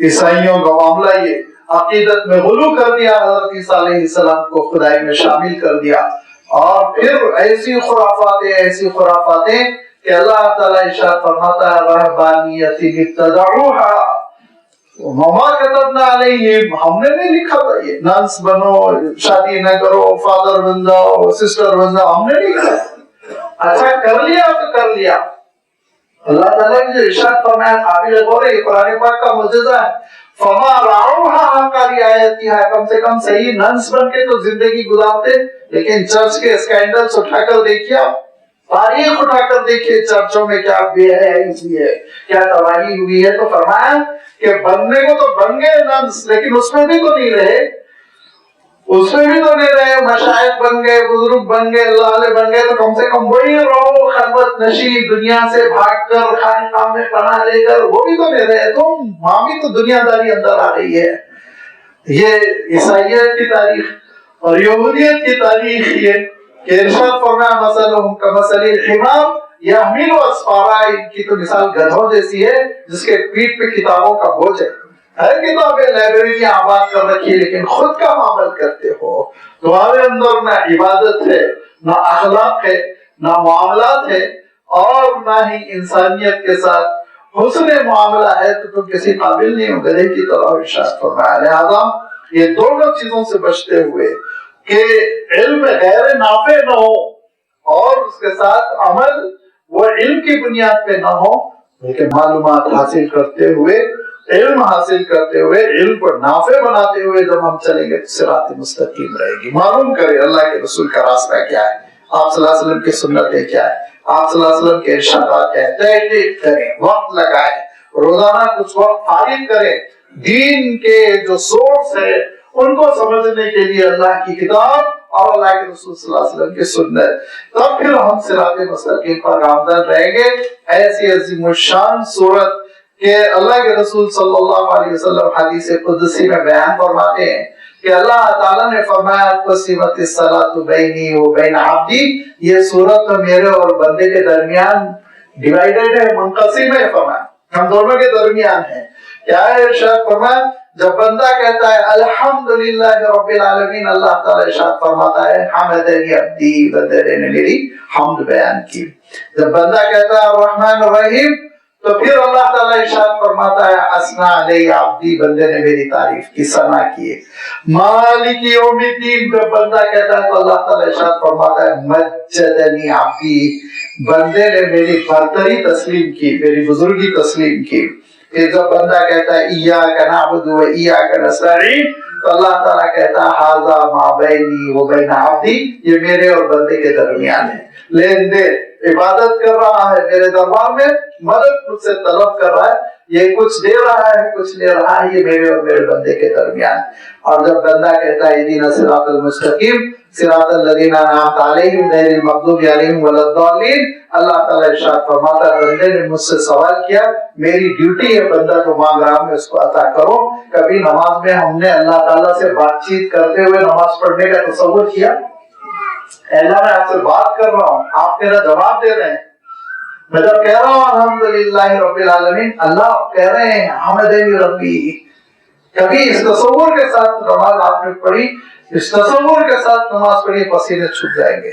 عیسائیوں کا معاملہ یہ عقیدت میں غلو کر دیا، حضرت عیسیٰ علیہ السلام کو خدائی میں شامل کر دیا، اور پھر ایسی خرافاتیں کہ اللہ تعالیٰ ارشاد فرماتا ہے رہبانیت ابتدعوها وما كتبنا علیہم، ہم نے نہیں لکھا تھا یہ ننس بنو، شادی نہ کرو، فادر بن جاؤ، سسٹر بن جاؤ، ہم نے نہیں لکھا، اچھا کر لیا تو کر لیا۔ اللہ تعالیٰ نے جو ارشاد فرمایا قابل غور ہے، یہ قرآن پاک کا معجزہ ہے، فما رعوها حق رعایتها، کم سے کم صحیح ننس بن کے تو زندگی گزارتے، لیکن چرچ کے اسکینڈلز اٹھا کر دیکھیا، تاریخ اٹھا کر دیکھیے چرچوں میں کیا بے حیائی ہے، کیا تباہی ہوئی ہے۔ تو فرمایا کہ بننے کو تو بن گئے ننس، لیکن اس میں بھی تو نہیں رہے، اس میں بھی تو نہیں رہے، مشائخ بن گئے، بزرگ بن گئے، اللہ علیہ بن گئے، تو کم سے کم وہی رہو خلوت نشی، دنیا سے بھاگ کر خانقاہ میں پناہ لے کر، وہ بھی تو نہیں رہے، تو وہاں بھی تو دنیا داری اندر آ رہی ہے۔ یہ عیسائیت کی تاریخ اور یہودیت کی تاریخ یہ کہ ارشاد فرمایا مثلہم کمثل الحمار یحمل اسفارا، ان کی تو مثال گدھوں جیسی ہے جس کے پیٹھ پہ کتابوں کا بوجھ ہے، ہر کتابیں لائبریری آباد کر رکھی ہے، لیکن خود کا عمل کرتے ہو، تمہارے اندر نہ عبادت ہے، نہ اخلاق ہے، نہ معاملات ہے، اور نہ ہی انسانیت کے ساتھ حسن معاملہ ہے، تو تم کسی قابل نہیں ہو، گدھے کی طرح ارشاد فرمایا۔ لہذا یہ دونوں چیزوں سے بچتے ہوئے کہ علم غیر نافع نہ ہو اور اس کے ساتھ عمل وہ علم کی بنیاد پہ نہ ہو، بلکہ معلومات حاصل کرتے ہوئے، علم حاصل کرتے ہوئے، علم کو نافع بناتے ہوئے جب ہم چلیں گے تو صراط مستقیم رہے گی۔ معلوم کرے اللہ کے رسول کا راستہ کیا ہے، آپ صلی اللہ علیہ وسلم کی سنتیں کیا ہے، آپ صلی اللہ علیہ وسلم کے ارشادات کیا ہے، تحقیق کریں، وقت لگائیں، روزانہ کچھ وقت فارغ کریں، دین کے جو سورس ہے ان کو سمجھنے کے لیے اللہ کی کتاب اور اللہ کے رسول صلی اللہ علیہ وسلم کی سنت، تب پھر ہم صراط مستقیم پر گامزن رہیں گے۔ ایسی عظیم الشان صورت کہ اللہ کے رسول صلی اللہ علیہ وسلم حدیث قدسی میں بیان فرماتے ہیں کہ اللہ تعالیٰ نے فرمایا قسمت الصلاۃ بینی و بین عبدی، یہ صورت میرے اور بندے کے درمیان ڈیوائیڈڈ ہے، منقسم ہے، فرمایا ہم دونوں کے درمیان ہے۔ کیا ہے ارشاد فرمایا جب بندہ کہتا ہے الحمدللہ رب العالمین، اللہ تعالیٰ ارشاد فرماتا ہے حمدنی عبدی، بندے نے میری حمد بیان کی۔ جب بندہ کہتا ہے الرحمن الرحیم، تو پھر اللہ تعالیٰ ارشاد فرماتا ہے اثنا علی عبدی، بندے نے میری تعریف کی، ثنا کی۔ مالک یوم الدین، جب بندہ کہتا ہے تو اللہ تعالیٰ ارشاد فرماتا ہے مجدنی عبدی، بندے نے میری برتری تسلیم کی، میری بزرگی تسلیم کی۔ پھر جب بندہ کہتا ہے ایاک نعبد و ایاک نستعین، تو اللہ تعالیٰ کہتا ہے ھذا ما بینی و بین عبدی، یہ میرے اور بندے کے درمیان ہے، لین دین، عبادت کر رہا ہے میرے دربار میں، مدد مجھ سے طلب کر رہا ہے، یہ کچھ دے رہا ہے کچھ لے رہا ہے، یہ میرے اور میرے بندے کے درمیان۔ اور جب بندہ کہتا ہے اہدنا الصراط المستقیم صراط الذین انعمت علیہم غیر المغضوب علیہم ولا الضالین، اللہ تعالیٰ ارشاد فرماتا ہے بندے نے مجھ سے سوال کیا، میری ڈیوٹی ہے بندہ جو مانگ رہا میں اس کو عطا کرو۔ کبھی نماز میں ہم نے اللہ تعالیٰ سے بات چیت کرتے ہوئے نماز پڑھنے کا تصور کیا؟ اللہ میں آپ سے بات کر رہا ہوں، آپ میرا جواب دے رہے ہیں، میں جب کہہ رہا ہوں الحمدللہ رب العالمین، اللہ کہہ رہے ہیں حمدنی ربی۔ کبھی اس تصور کے ساتھ نماز آپ نے پڑھی، اس تصور کے ساتھ نماز پڑھی، پسینے چھوٹ جائیں گے